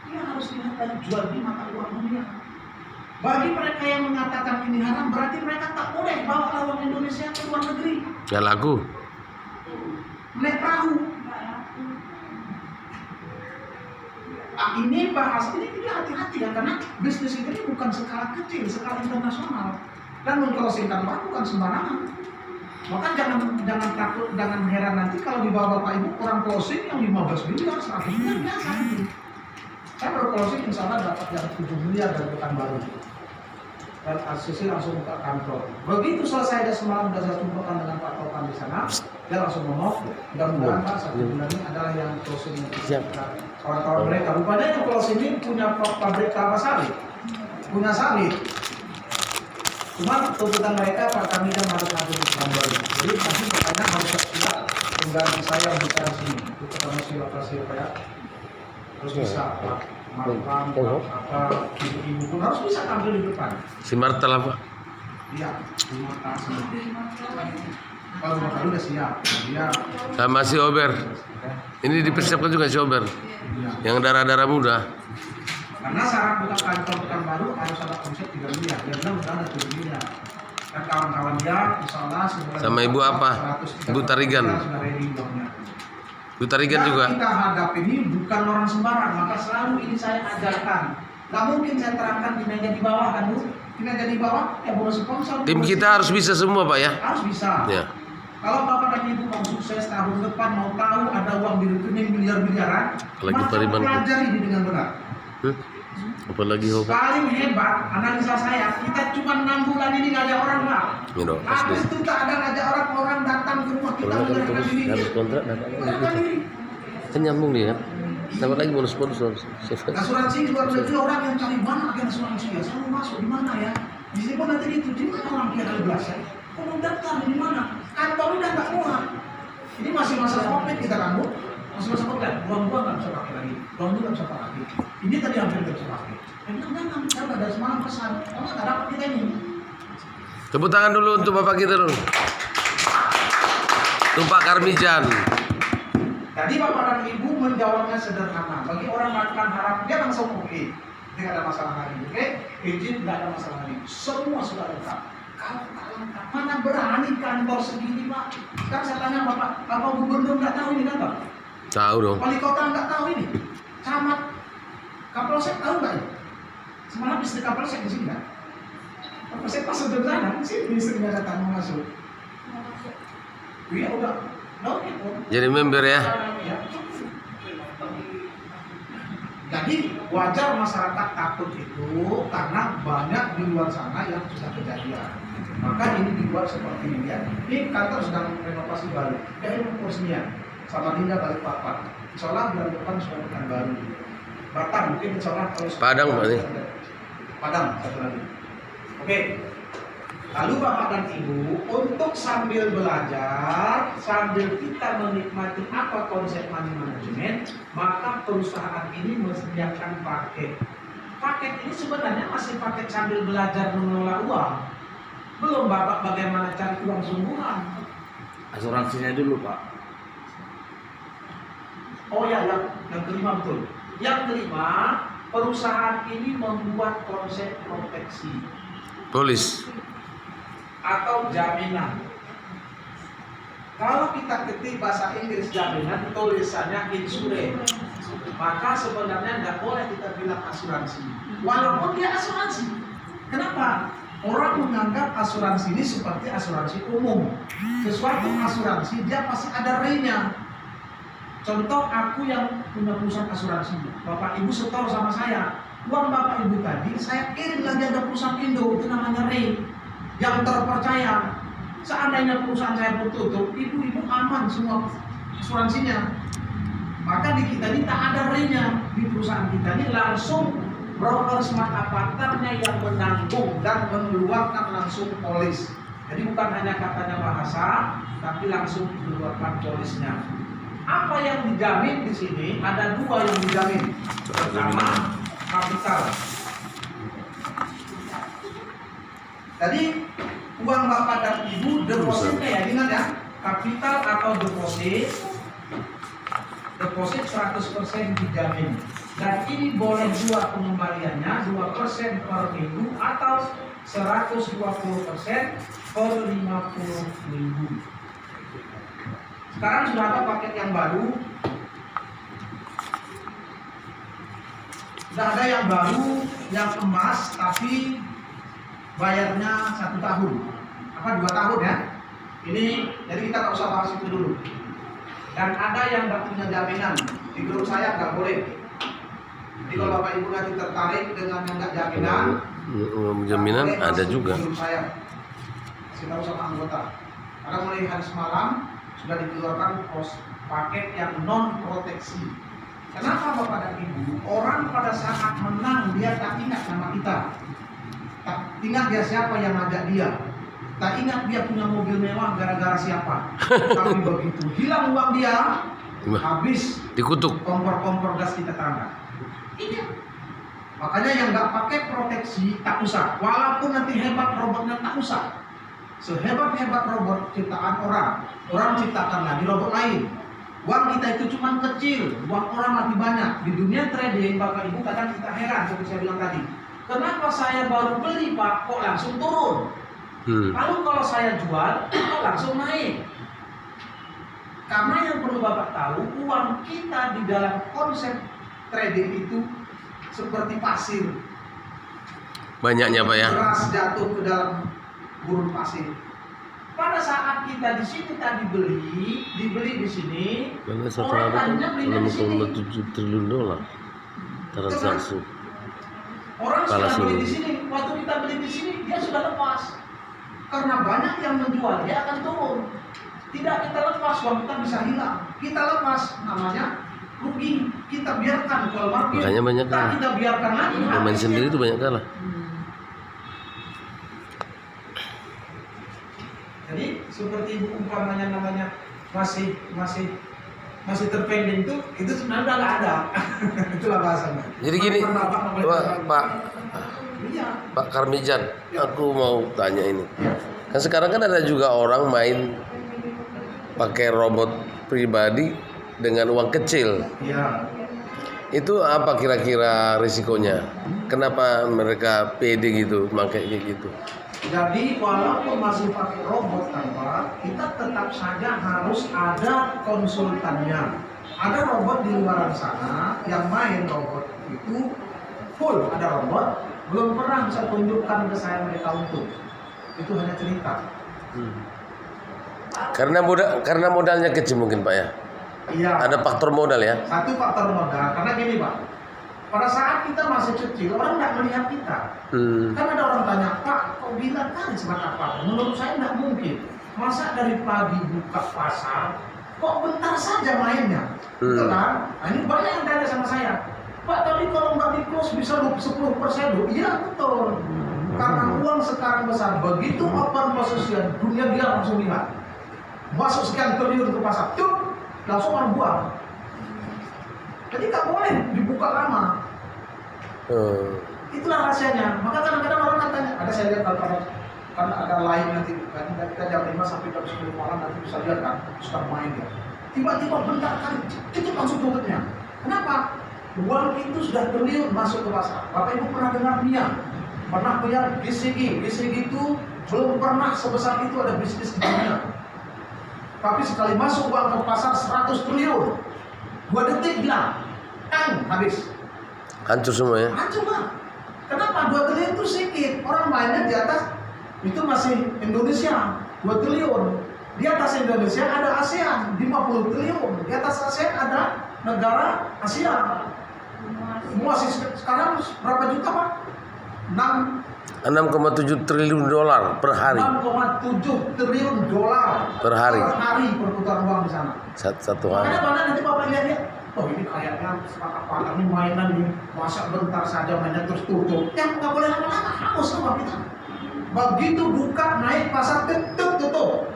Dia harus lihat dari jual di mata uang dunia. Bagi mereka yang mengatakan ini haram, berarti mereka tak boleh bawa uang Indonesia ke luar negeri. Gak laku. Naik perahu. Ini bahas ini hati-hati ya, karena bisnis ini bukan skala kecil, skala internasional. Dan mengclosingkan bank bukan sembarangan. Maka jangan takut, jangan heran nanti kalau di bawah Bapak Ibu kurang closing yang 15 miliar, 100 miliar biasa ini. Saya baru closing insya Allah dapat yang 7 miliar dari Pekanbaru. Dan ACC langsung buka kantor. Begitu selesai dari semalam sudah saya kumpulkan dengan Pak Topan di sana, dia langsung ngomong, mudah-mudahan Pak 1 bulan ini adalah yang closing kawan-kawan mereka. Rupanya yang closing ini punya pabrik kelapa sawit, punya sawit. Cuma tuntutan mereka Pak kami kan harus ngambil di Pekanbaru. Jadi nanti makanya harus kita pengganti saya yang bicara sini. Itu ketemu siapa ya. Terus bisa Pak Marfam, apa ibu-ibu pun harus bisa tampil di depan. Si Martel apa? Iya, terima kasih. Kalau Bapak udah siap, dia Sama si Ober. Ini dipersiapkan juga si Ober. iya. Yang darah-darah muda. Karena syarat buka kantor Pekanbaru harus ada omset 3 miliar. Dia bilang udah ada 7 miliar. Dan kawan-kawan dia, insya Allah sebulan Sama ibu apa? 130 Ibu Tarigan. sudah ready uangnya. Dutarigan Yang juga. kita hadapi ini bukan orang sembarang, maka selalu ini saya ajarkan. Gak mungkin saya terangkan di meja di bawah kan Bu? Di meja di bawah, ya bonus sponsor. Tim bonus kita harus bisa semua Pak ya. harus bisa. Ya. Kalau Bapak dan Ibu mau sukses tahun depan, mau tahu ada uang di rekening miliar-miliaran, Apalagi maka Pariban. pelajari ini dengan benar. Apalagi Ober. Paling hebat analisa saya, kita cuma 6 bulan ini ngajak orang Pak. Mino, Habis itu tak ada ngajak orang datang ke rumah kita Kalau kan menyerahkan terus diri. habis kontrak dapat Menyerahkan lagi. diri. Kan nyambung dia kan. Dapat lagi bonus sponsor. Asuransi di luar negeri orang yang cari mana agen asuransi ya, saya mau masuk di mana ya? Di sini pun nanti itu di mana orang kira belas ya? Kau mau daftar di mana? Kantor udah nggak muat. Ini masih masa covid kita kan Bu? Masih masa covid. Uang nggak bisa pakai lagi, uang nggak bisa pakai lagi. Ini tadi hampir nggak bisa pakai. Jangan, saya udah dari semalam pesan. Kamu nggak dapat kita ini. Tepuk tangan dulu untuk Bapak kita dulu. Untuk Pak Karmijan. Tadi Bapak dan Ibu menjawabnya sederhana. Bagi orang makan haram, dia langsung oke. Tidak ada masalah lagi. Oke? Izin tidak ada masalah lagi. Semua sudah lengkap. Kalau tak lengkap, mana berani kantor segini Pak? Sekarang saya tanya Bapak, apa gubernur nggak tahu ini kan Pak? Tahu dong. Wali kota nggak tahu ini? Camat, Kapolsek tahu nggak ini? Semalam istri Kapolsek di sini kan? Kapolsek pas sudah sana, sini istrinya datang mau masuk. Iya udah. Jadi member ya. Jadi wajar masyarakat takut itu karena banyak di luar sana yang sudah kejadian. Maka ini dibuat seperti ini ya. Ini kantor sedang renovasi baru. Ini kursinya sama Dinda Balikpapan. Insya Allah bulan depan sudah Pekanbaru. Batam mungkin insya Allah kalau Padang Pak nih. Padang satu lagi. Oke. Lalu Bapak dan Ibu, untuk sambil belajar, sambil kita menikmati apa konsep money management, maka perusahaan ini menyediakan paket. Paket ini sebenarnya masih paket sambil belajar mengelola uang. Belum Bapak bagaimana cari uang sungguhan. Asuransinya dulu Pak. Oh ya, yang kelima betul. Yang kelima, perusahaan ini membuat konsep proteksi Polis. atau jaminan. Kalau kita ketik bahasa Inggris jaminan, tulisannya insurance. Maka sebenarnya nggak boleh kita bilang asuransi. Walaupun dia asuransi. Kenapa? Orang menganggap asuransi ini seperti asuransi umum. Sesuatu asuransi dia pasti ada rate-nya. Contoh aku yang punya perusahaan asuransi, Bapak Ibu setor sama saya. Uang Bapak Ibu tadi saya kirim lagi ada perusahaan Indo, itu namanya rate yang terpercaya. Seandainya perusahaan saya tutup, ibu-ibu aman semua asuransinya. Maka di kita ini tak ada rate-nya. Di perusahaan kita ini langsung broker smart apartnya yang menanggung dan mengeluarkan langsung polis. Jadi bukan hanya katanya bahasa, tapi langsung mengeluarkan polisnya. Apa yang dijamin di sini? Ada dua yang dijamin. Pertama, kapital. Jadi uang bapak dan ibu depositnya ya, ingat ya, kapital atau deposit 100% dijamin. Dan ini boleh juga pengembaliannya 2% per minggu atau 120% per 50 minggu. Sekarang sudah ada paket yang baru. Sudah ada yang baru, yang emas, tapi bayarnya 1 tahun. Apa 2 tahun ya? Ini, jadi kita nggak usah bahas itu dulu. Dan ada yang nggak punya jaminan. Di grup saya nggak boleh. Jadi kalau bapak ibu nanti tertarik dengan yang nggak jaminan, Jaminan boleh ada masuk juga. di grup saya. Kasih tahu sama anggota. Karena mulai hari semalam sudah dikeluarkan paket yang non proteksi. Kenapa bapak dan ibu? Orang pada saat menang dia tak ingat nama kita, tak ingat dia siapa yang ngajak dia, tak ingat dia punya mobil mewah gara-gara siapa. Tapi begitu hilang uang dia, habis Dikutuk. kompor-kompor gas kita terangkat. Iya. Makanya yang nggak pakai proteksi tak usah. Walaupun nanti hebat robotnya tak usah. Sehebat-hebat robot ciptaan orang ciptakan lagi robot lain. Uang kita itu cuma kecil, uang orang lebih banyak. Di dunia trading, bapak ibu kadang kita heran seperti saya bilang tadi. Kenapa saya baru beli pak, kok langsung turun? Lalu kalau saya jual, kok langsung naik? Karena yang perlu bapak tahu, uang kita di dalam konsep trading itu seperti pasir. Banyaknya Pak ya. Beras jatuh ke dalam gurun pasir. Pada saat kita di sini tadi dibeli di sini, Karena satu orang hari tadinya belinya di sini. 6,7 triliun dolar transaksi. Orang Kalah sudah beli sini. di sini, waktu kita beli di sini dia sudah lepas. Karena banyak yang menjual, dia akan turun. Tidak kita lepas, uang kita bisa hilang. Kita lepas, namanya rugi. Kita biarkan kalau market. Makanya banyak kalah. Kita biarkan lagi. Yang main sendiri itu banyak kalah. Jadi seperti ibu umpamanya namanya masih terpending itu sebenarnya udah nggak ada. Itulah bahasanya. Jadi gini, Pak Iya. Pak Karmijan, aku mau tanya ini. Kan sekarang kan ada juga orang main pakai robot pribadi dengan uang kecil. Iya. Itu apa kira-kira risikonya? Kenapa mereka pede gitu, pakai kayak gitu? Jadi walaupun masih pakai robot tanpa, kita tetap saja harus ada konsultannya. Ada robot di luar sana yang main robot itu full ada robot, belum pernah bisa tunjukkan ke saya mereka untung. Itu hanya cerita. Karena modalnya kecil mungkin Pak ya. Iya. Ada faktor modal ya. Satu faktor modal, karena gini Pak, pada saat kita masih kecil orang nggak melihat kita. Kan ada orang tanya, Pak, kok bilang kan sebat apa? Menurut saya nggak mungkin. Masa dari pagi buka pasar, kok bentar saja mainnya? Betul kan? Nah, ini banyak yang tanya sama saya, Pak, tadi kalau nggak di close bisa 10% loh. Iya betul. Karena uang sekarang besar, begitu open position, dunia dia langsung lihat. Masuk sekian triliun ke pasar, tuh langsung orang buang. Jadi nggak boleh dibuka lama. Itulah rahasianya. Maka kadang-kadang orang katanya, ada saya lihat kalau karena ada lain nanti kan kita jam 5 sampai jam 10 malam nanti bisa lihat kan suka main dia. Tiba-tiba bentar kali itu langsung tutupnya. Kenapa? Uang itu sudah triliun masuk ke pasar. Bapak Ibu pernah dengar dia? Pernah lihat BCG? BCG itu belum pernah sebesar itu ada bisnis di dunia. Tapi sekali masuk uang ke pasar 100 triliun, 2 detik bilang, habis. Hancur semua ya. Hancur lah. Kenapa? 2 triliun itu sedikit. Orang mainnya di atas itu masih Indonesia 2 triliun. Di atas Indonesia ada ASEAN 50 triliun. Di atas ASEAN ada negara Asia. Semua sekarang berapa juta Pak? 6,7 triliun dolar per hari. 6,7 triliun dolar Per hari. Per hari perputaran uang di sana. Satu hari. Makanya mana nanti Bapak lihat, oh ini kayaknya apa ini mainan nih, masa bentar saja mainnya terus tutup. Yang nggak boleh lama-lama, haus sama kita. Begitu buka naik pasar tutup.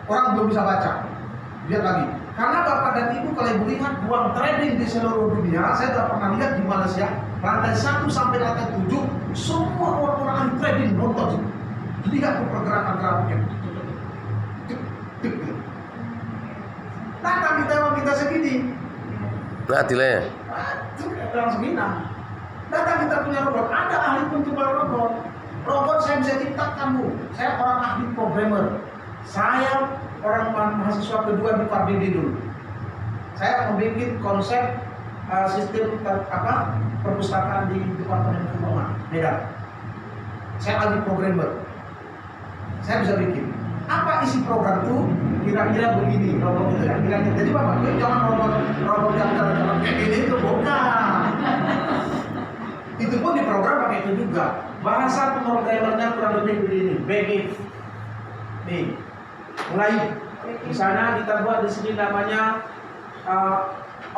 Orang belum bisa baca. Lihat lagi. Karena Bapak dan Ibu kalau Ibu lihat uang trading di seluruh dunia, saya sudah pernah lihat di Malaysia, lantai 1 sampai lantai 7, semua orang-orang trading nonton. lihat tuh pergerakan-gerakannya. Datang kita segini. Nah, tilanya. Langsung hilang. Datang kita punya robot, ada ahli pencipta robot. Robot saya bisa ciptakan, Bu. Saya orang ahli programmer. Saya orang mahasiswa kedua di Pardidi dulu. Saya membuat konsep sistem perpustakaan di Departemen Keuangan Medan. Saya ahli programmer. Saya bisa bikin. Apa isi program itu? Kira-kira begini, robot itu ya. Kira-kira jadi Bapak, jangan robot yang cara-cara kayak gini itu bukan. Itu pun diprogram pakai itu juga. Bahasa pemrogramannya kurang lebih begini, begini. Nih, mulai. Misalnya kita buat di sini namanya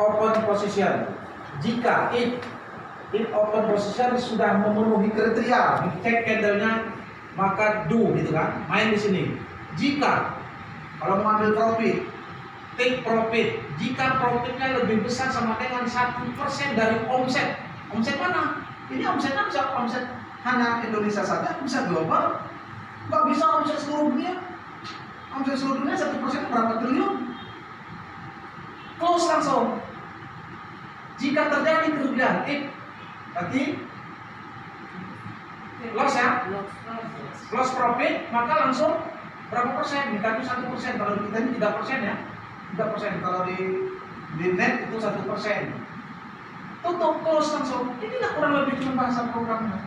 open position. Jika if open position sudah memenuhi kriteria, dicek candle-nya, maka do gitu kan, main di sini. Jika kalau mau ambil profit, take profit. Jika profitnya lebih besar sama dengan 1% dari omset. Omset mana? Ini omsetnya bisa omset hanya Indonesia saja, bisa global. Nggak bisa omset seluruh dunia. Omset seluruh dunia 1% berapa triliun? Close langsung. Jika terjadi kerugian, berarti loss ya, loss profit, maka langsung berapa persen? Dikali 1%. Kalau di kita ini 3% ya, 3%. Kalau di net itu 1%. Tutup, close langsung. Inilah kurang lebih cuma bahasa programnya.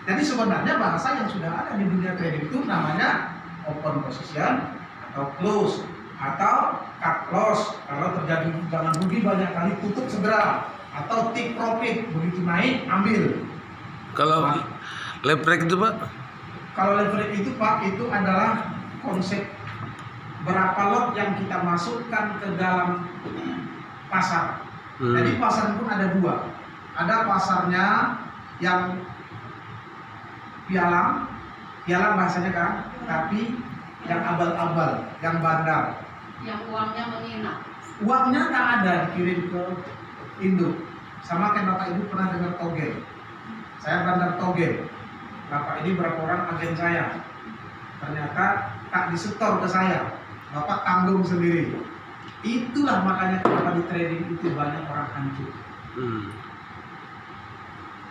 Jadi sebenarnya bahasa yang sudah ada di dunia trading itu namanya open position atau close atau cut loss. Kalau terjadi jangan rugi banyak kali, tutup segera, atau take profit, begitu naik ambil. Kalau leverage itu, Pak? Kalau leverage itu, Pak, itu adalah konsep berapa lot yang kita masukkan ke dalam pasar. Jadi pasar pun ada dua. Ada pasarnya yang pialang bahasanya kan, tapi yang abal-abal, yang bandar. Yang uangnya menginap. Uangnya tak ada dikirim ke Indo. Sama kan Bapak Ibu pernah dengar togel. Saya bandar togel. Bapak ini berapa orang agen saya. Ternyata tak disetor ke saya. Bapak tanggung sendiri. Itulah makanya kenapa di trading itu banyak orang hancur.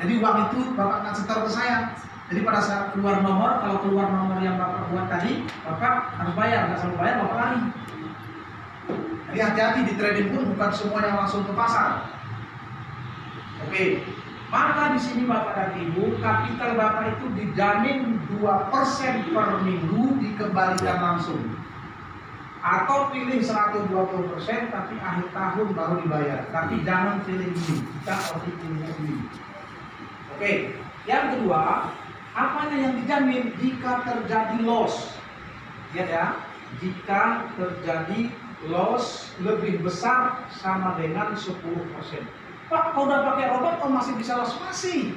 Jadi uang itu Bapak tak setor ke saya. Jadi pada saat keluar nomor, kalau keluar nomor yang Bapak buat tadi, Bapak harus bayar. Nggak sampai bayar, Bapak lari. Jadi hati-hati di trading pun bukan semua yang langsung ke pasar. Oke, maka di sini Bapak dan Ibu, kapital Bapak itu dijamin 2% per minggu dikembalikan langsung. Atau pilih 120% tapi akhir tahun baru dibayar. Tapi jangan pilih ini, kita harus pilihnya ini. Oke, yang kedua, apanya yang dijamin jika terjadi loss? Lihat ya, jika terjadi loss lebih besar sama dengan 10%. Pak, kalau udah pakai robot kok masih bisa loss? Masih.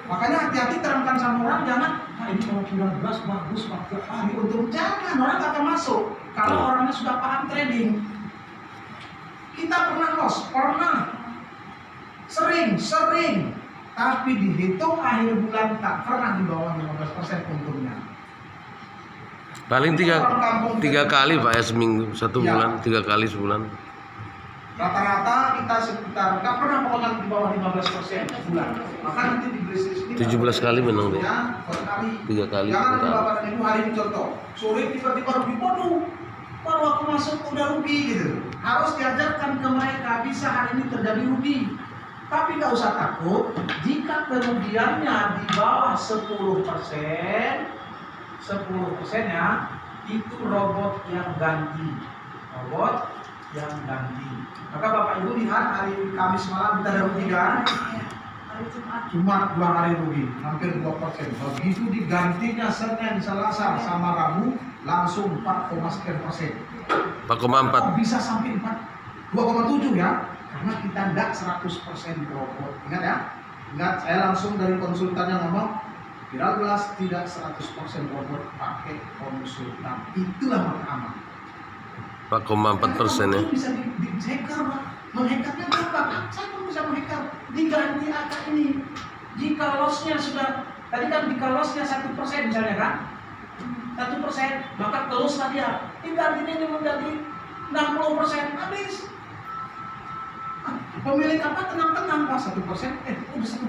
Makanya hati-hati terangkan sama orang, jangan ini kalau kurang beras bagus pakai ini untung, jangan, orang tak akan masuk kalau orangnya sudah paham trading. Kita pernah loss, pernah sering, tapi dihitung akhir bulan tak pernah di bawah 15% untungnya. Paling tiga kali Pak ya seminggu, satu Ya. bulan, 3 kali sebulan. Rata-rata kita sekitar nggak pernah pokoknya di bawah 15% sebulan. Maka nanti di bisnis ini 17 kali menang deh. per kali. 3 kali. Jangan per kali. Bapak dan Ibu hari ini contoh, sore tiba-tiba rugi, waduh, baru aku masuk udah rugi gitu. Harus diajarkan ke mereka, bisa hari ini terjadi rugi. Tapi nggak usah takut, jika kerugiannya di bawah 10% ya, itu robot yang ganti. Robot yang ganti. Maka Bapak Ibu lihat hari Kamis malam kita ada rugi kan? Hari Jumat. Jumat 2 hari rugi, hampir 2%. Begitu digantinya Senin, Selasa, sama Rabu, langsung 4,sekian%. 4,4. Bisa sampai 2,7 ya? Karena kita enggak 100% robot. Ingat ya? Ingat, saya langsung dari konsultannya ngomong, Wiraulas tidak 100% robot, pakai konsultan. Itulah maka aman. 4,4% ya. Bisa di-hacker, Pak. Menghackernya berapa? Saya pun bisa menghacker. Diganti angka ini. Jika lossnya sudah, tadi kan jika lossnya 1% misalnya kan, 1%, maka close lah dia. Tidak artinya ini menjadi 60%, habis. Pemilik apa tenang-tenang, pas 1%, udah 1%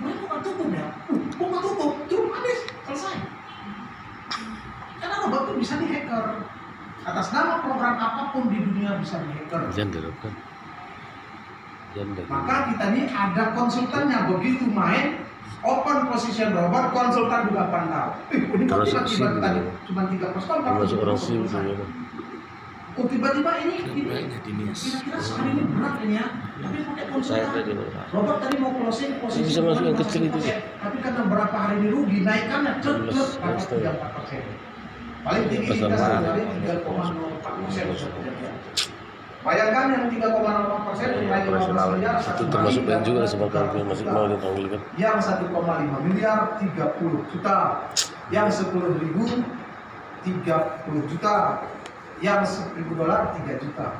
bukan tutup ya, bukan tutup, habis, selesai. Karena robot itu bisa dihacker. Atas nama program apapun di dunia bisa dihacker. Maka kita ini ada konsultannya, begitu main open position robot, konsultan juga pantau. Ini kok tiba-tiba tadi cuma 3%, Masuk orang sih. oh tiba-tiba ini kira-kira sekali ini berat ini ya, tapi pakai konsultan. Robot tadi mau closing posisi Bisa masuk yang kecil itu. tapi karena berapa hari ini rugi, naikannya cepet dapat 3-4%. Paling tinggi kita dari 3,04%. Bayangkan yang 3,04% nilai 15 miliar, Itu termasuk dan juga sebabkan masih mau dipanggil kan. yang 1,5 miliar 30 juta, yang 10.000 30 juta, yang $1.000 3 juta.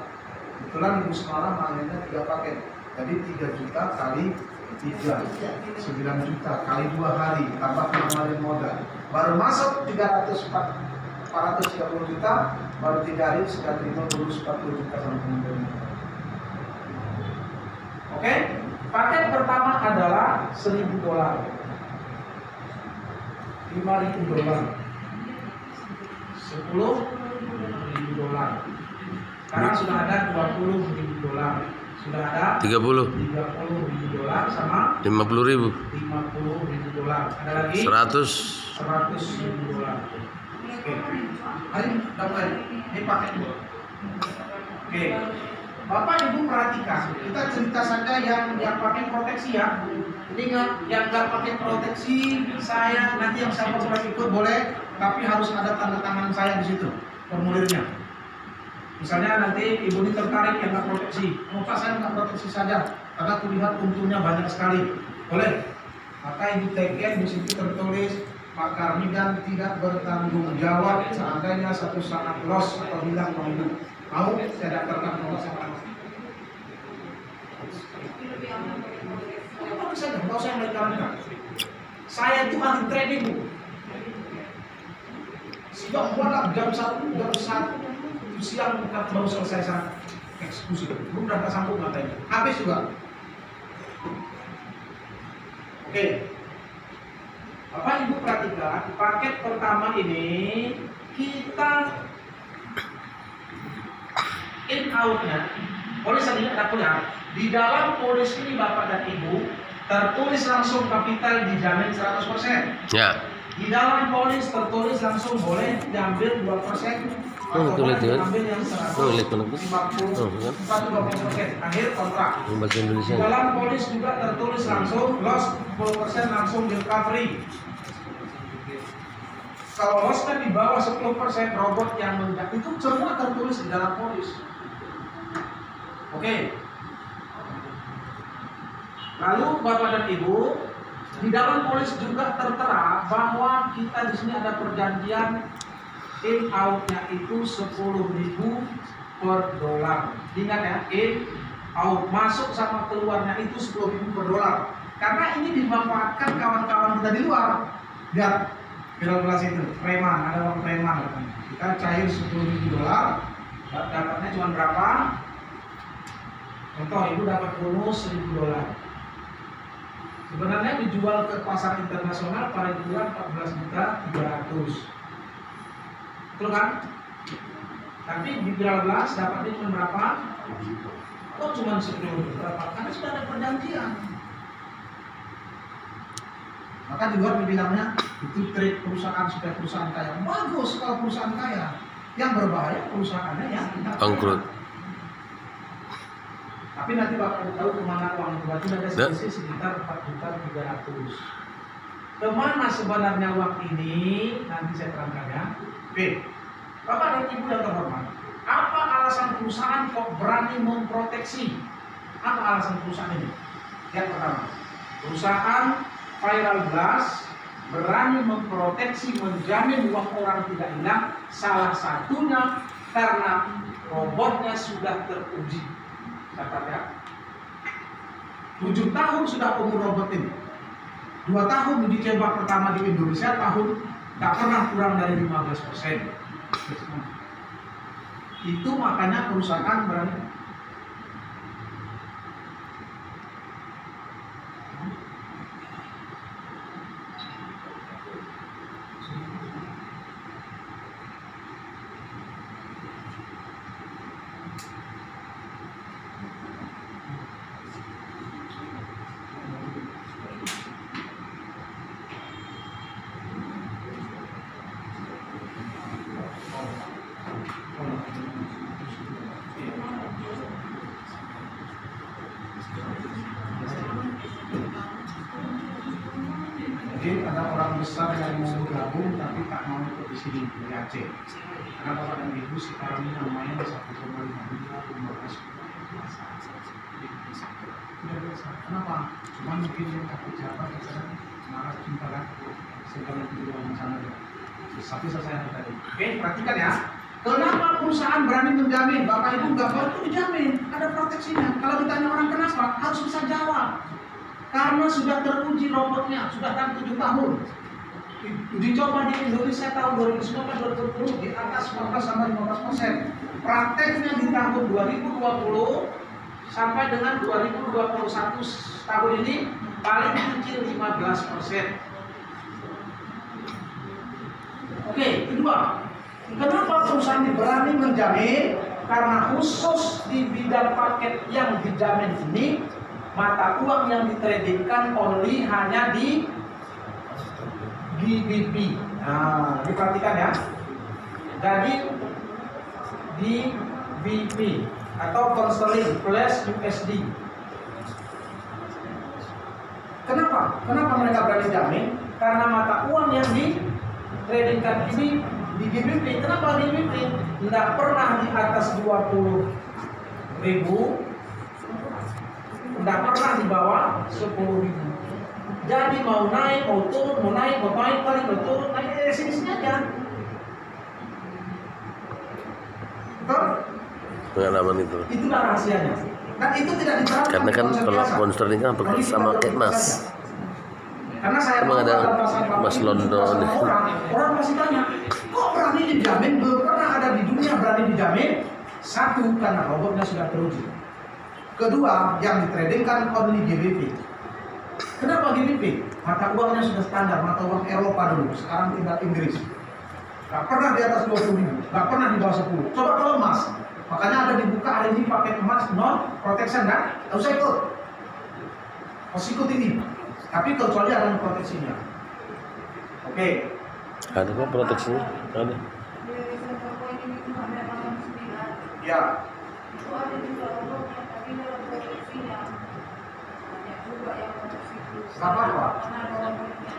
Kebetulan ibu sekarang mainnya 3 paket, jadi 3 juta kali 3 9 juta kali 2 hari tambah kemarin modal, baru masuk 430 juta, baru 3 hari sudah terima bonus 40 juta sama teman-teman. Oke, paket pertama adalah $1.000, $5.000, $10.000. Sekarang sudah ada $20.000, sudah ada $30.000 sama $50.000, $50.000. Ada lagi $100.000. Oke, hari dapat ini paket dua. Oke, Bapak Ibu perhatikan, kita cerita saja yang pakai proteksi ya. Ingat, yang nggak pakai proteksi, saya nanti yang saya mau ikut boleh, tapi harus ada tanda tangan saya di situ, formulirnya. Misalnya nanti ibu ini tertarik yang nggak proteksi, Pak saya nggak proteksi saja, karena kulihat untungnya banyak sekali, boleh. Maka ibu tagnya di situ tertulis Pak Karmigan tidak bertanggung jawab seandainya satu saat loss atau hilang uang ibu. Mau saya daftarkan nomor sama. Apa saja, nggak usah yang saya itu ahli trading bu. Siang malam jam 1 siang baru selesai sana eksekusi, belum udah sambung matanya, habis juga. Oke, Bapak Ibu perhatikan, paket pertama ini kita in outnya, polis ini ada punya. Di dalam polis ini Bapak dan Ibu tertulis langsung kapital dijamin 100%. Ya. Di dalam polis tertulis langsung boleh diambil 2%. Atau boleh diambil yang 150%. Akhir kontrak. Di dalam polis juga tertulis langsung loss 10% langsung di recovery. Kalau lossnya di bawah 10%, robot yang menjadi itu semua tertulis di dalam polis. Oke. Lalu Bapak dan Ibu, di dalam polis juga tertera bahwa kita di sini ada perjanjian in out-nya itu 10.000 per dolar. Ingat ya, in out masuk sama keluarnya itu 10.000 per dolar. Karena ini dimanfaatkan kawan-kawan kita di luar. Lihat birokrasi itu, preman, ada uang preman. Kita cair 10.000 dolar, dapatnya cuma berapa? Contoh, ibu dapat bonus 1.000 dolar. Sebenarnya dijual ke pasar internasional paling kurang 14.300.000. Betul kan? Tapi di Biralblas dapatnya cuma berapa? Kok cuma 10.000 berapa? Karena sudah ada perjanjian. Maka di luar dibilangnya itu trade perusahaan supaya perusahaan kaya. Bagus kalau perusahaan kaya. Yang berbahaya perusahaannya yang tidak bangkrut. Tapi nanti Bapak tahu kemana uang itu. Berarti ada selisih sekitar 4.300.000. Kemana sebenarnya uang ini? Nanti saya terangkan ya. Oke, Bapak dan Ibu yang terhormat, apa alasan perusahaan kok berani memproteksi? Apa alasan perusahaan ini? Yang pertama, perusahaan Viral Blast berani memproteksi, menjamin uang orang tidak hilang. Salah satunya karena robotnya sudah teruji. Catat ya, 7 tahun sudah umur robot ini. 2 tahun uji coba pertama di Indonesia tahun nggak pernah kurang dari 15%. Itu makanya perusahaan berani. Jadi ada orang besar yang mau bergabung tapi tak mau ikut di sini dari Aceh. Karena bapak dan ibu sekarang ini namanya 1,5 miliar 15 tidak biasa. Kenapa? Cuma mungkin yang takut jabat sekarang marah cinta kan. Sekarang itu orang sana. Tapi saya tadi. Oke, perhatikan ya. Kenapa perusahaan berani menjamin? Bapak ibu gambar itu dijamin, ada proteksinya. Kalau ditanya orang kenapa, harus bisa jawab. Karena sudah teruji robotnya, sudah kan 7 tahun. Dicoba di Indonesia tahun 2019-2020 di atas 14-15%. Prakteknya di tahun 2020 sampai dengan 2021 tahun ini paling kecil 15%. Oke, kedua, kenapa perusahaan ini berani menjamin? Karena khusus di bidang paket yang dijamin ini, mata uang yang ditradingkan only hanya di GBP. Nah, diperhatikan ya. Jadi GBP atau pound sterling plus USD. Kenapa? Kenapa mereka berani jamin? Karena mata uang yang ditradingkan ini di GBP. Kenapa GBP? Tidak pernah di atas 20.000. Tidak pernah di bawah 10.000. Jadi mau naik, mau turun, mau naik, mau turun, naik dari sini aja. Betul? Pengalaman itu. Itulah rahasianya. Dan itu tidak diterapkan. Karena kan kalau monster ini kan pakai sama kayak emas. Karena saya Emang ada emas London. Orang pasti tanya, kok berani dijamin? Belum pernah ada di dunia berani dijamin. Satu, karena robotnya sudah teruji. Kedua, yang ditradingkan only GBP. Kenapa GBP? Mata uangnya sudah standar, mata uang Eropa dulu. Sekarang tinggal Inggris. Gak pernah di atas 20.000, gak pernah di bawah 10. Coba kalau emas, makanya ada dibuka hari ini pakai emas non protection kan? Gak usah ikut. Resiko tinggi. Tapi kecuali ada proteksinya. Oke. Ada kok proteksinya? Ada. Ya. Itu ada juga robotnya, tapi dalam proteksinya banyak juga yang proteksi itu. Gak apa-apa. Karena ada robotnya.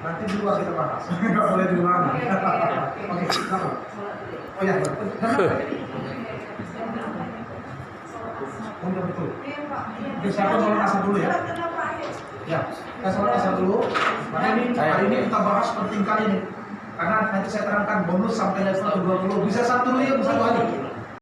Nanti di luar kita bahas. Gak boleh di luar. Oke. Oke, kenapa? Oh ya, kenapa? Oh ya betul. Iya Pak. Oke, siapa sholat asar dulu ya? Kenapa aja? Ya, kita sholat asar dulu. Karena ini hari ini kita bahas penting kali ini. Karena nanti saya terangkan bonus sampai level 20. Bisa satu lihat, bisa 2 hari.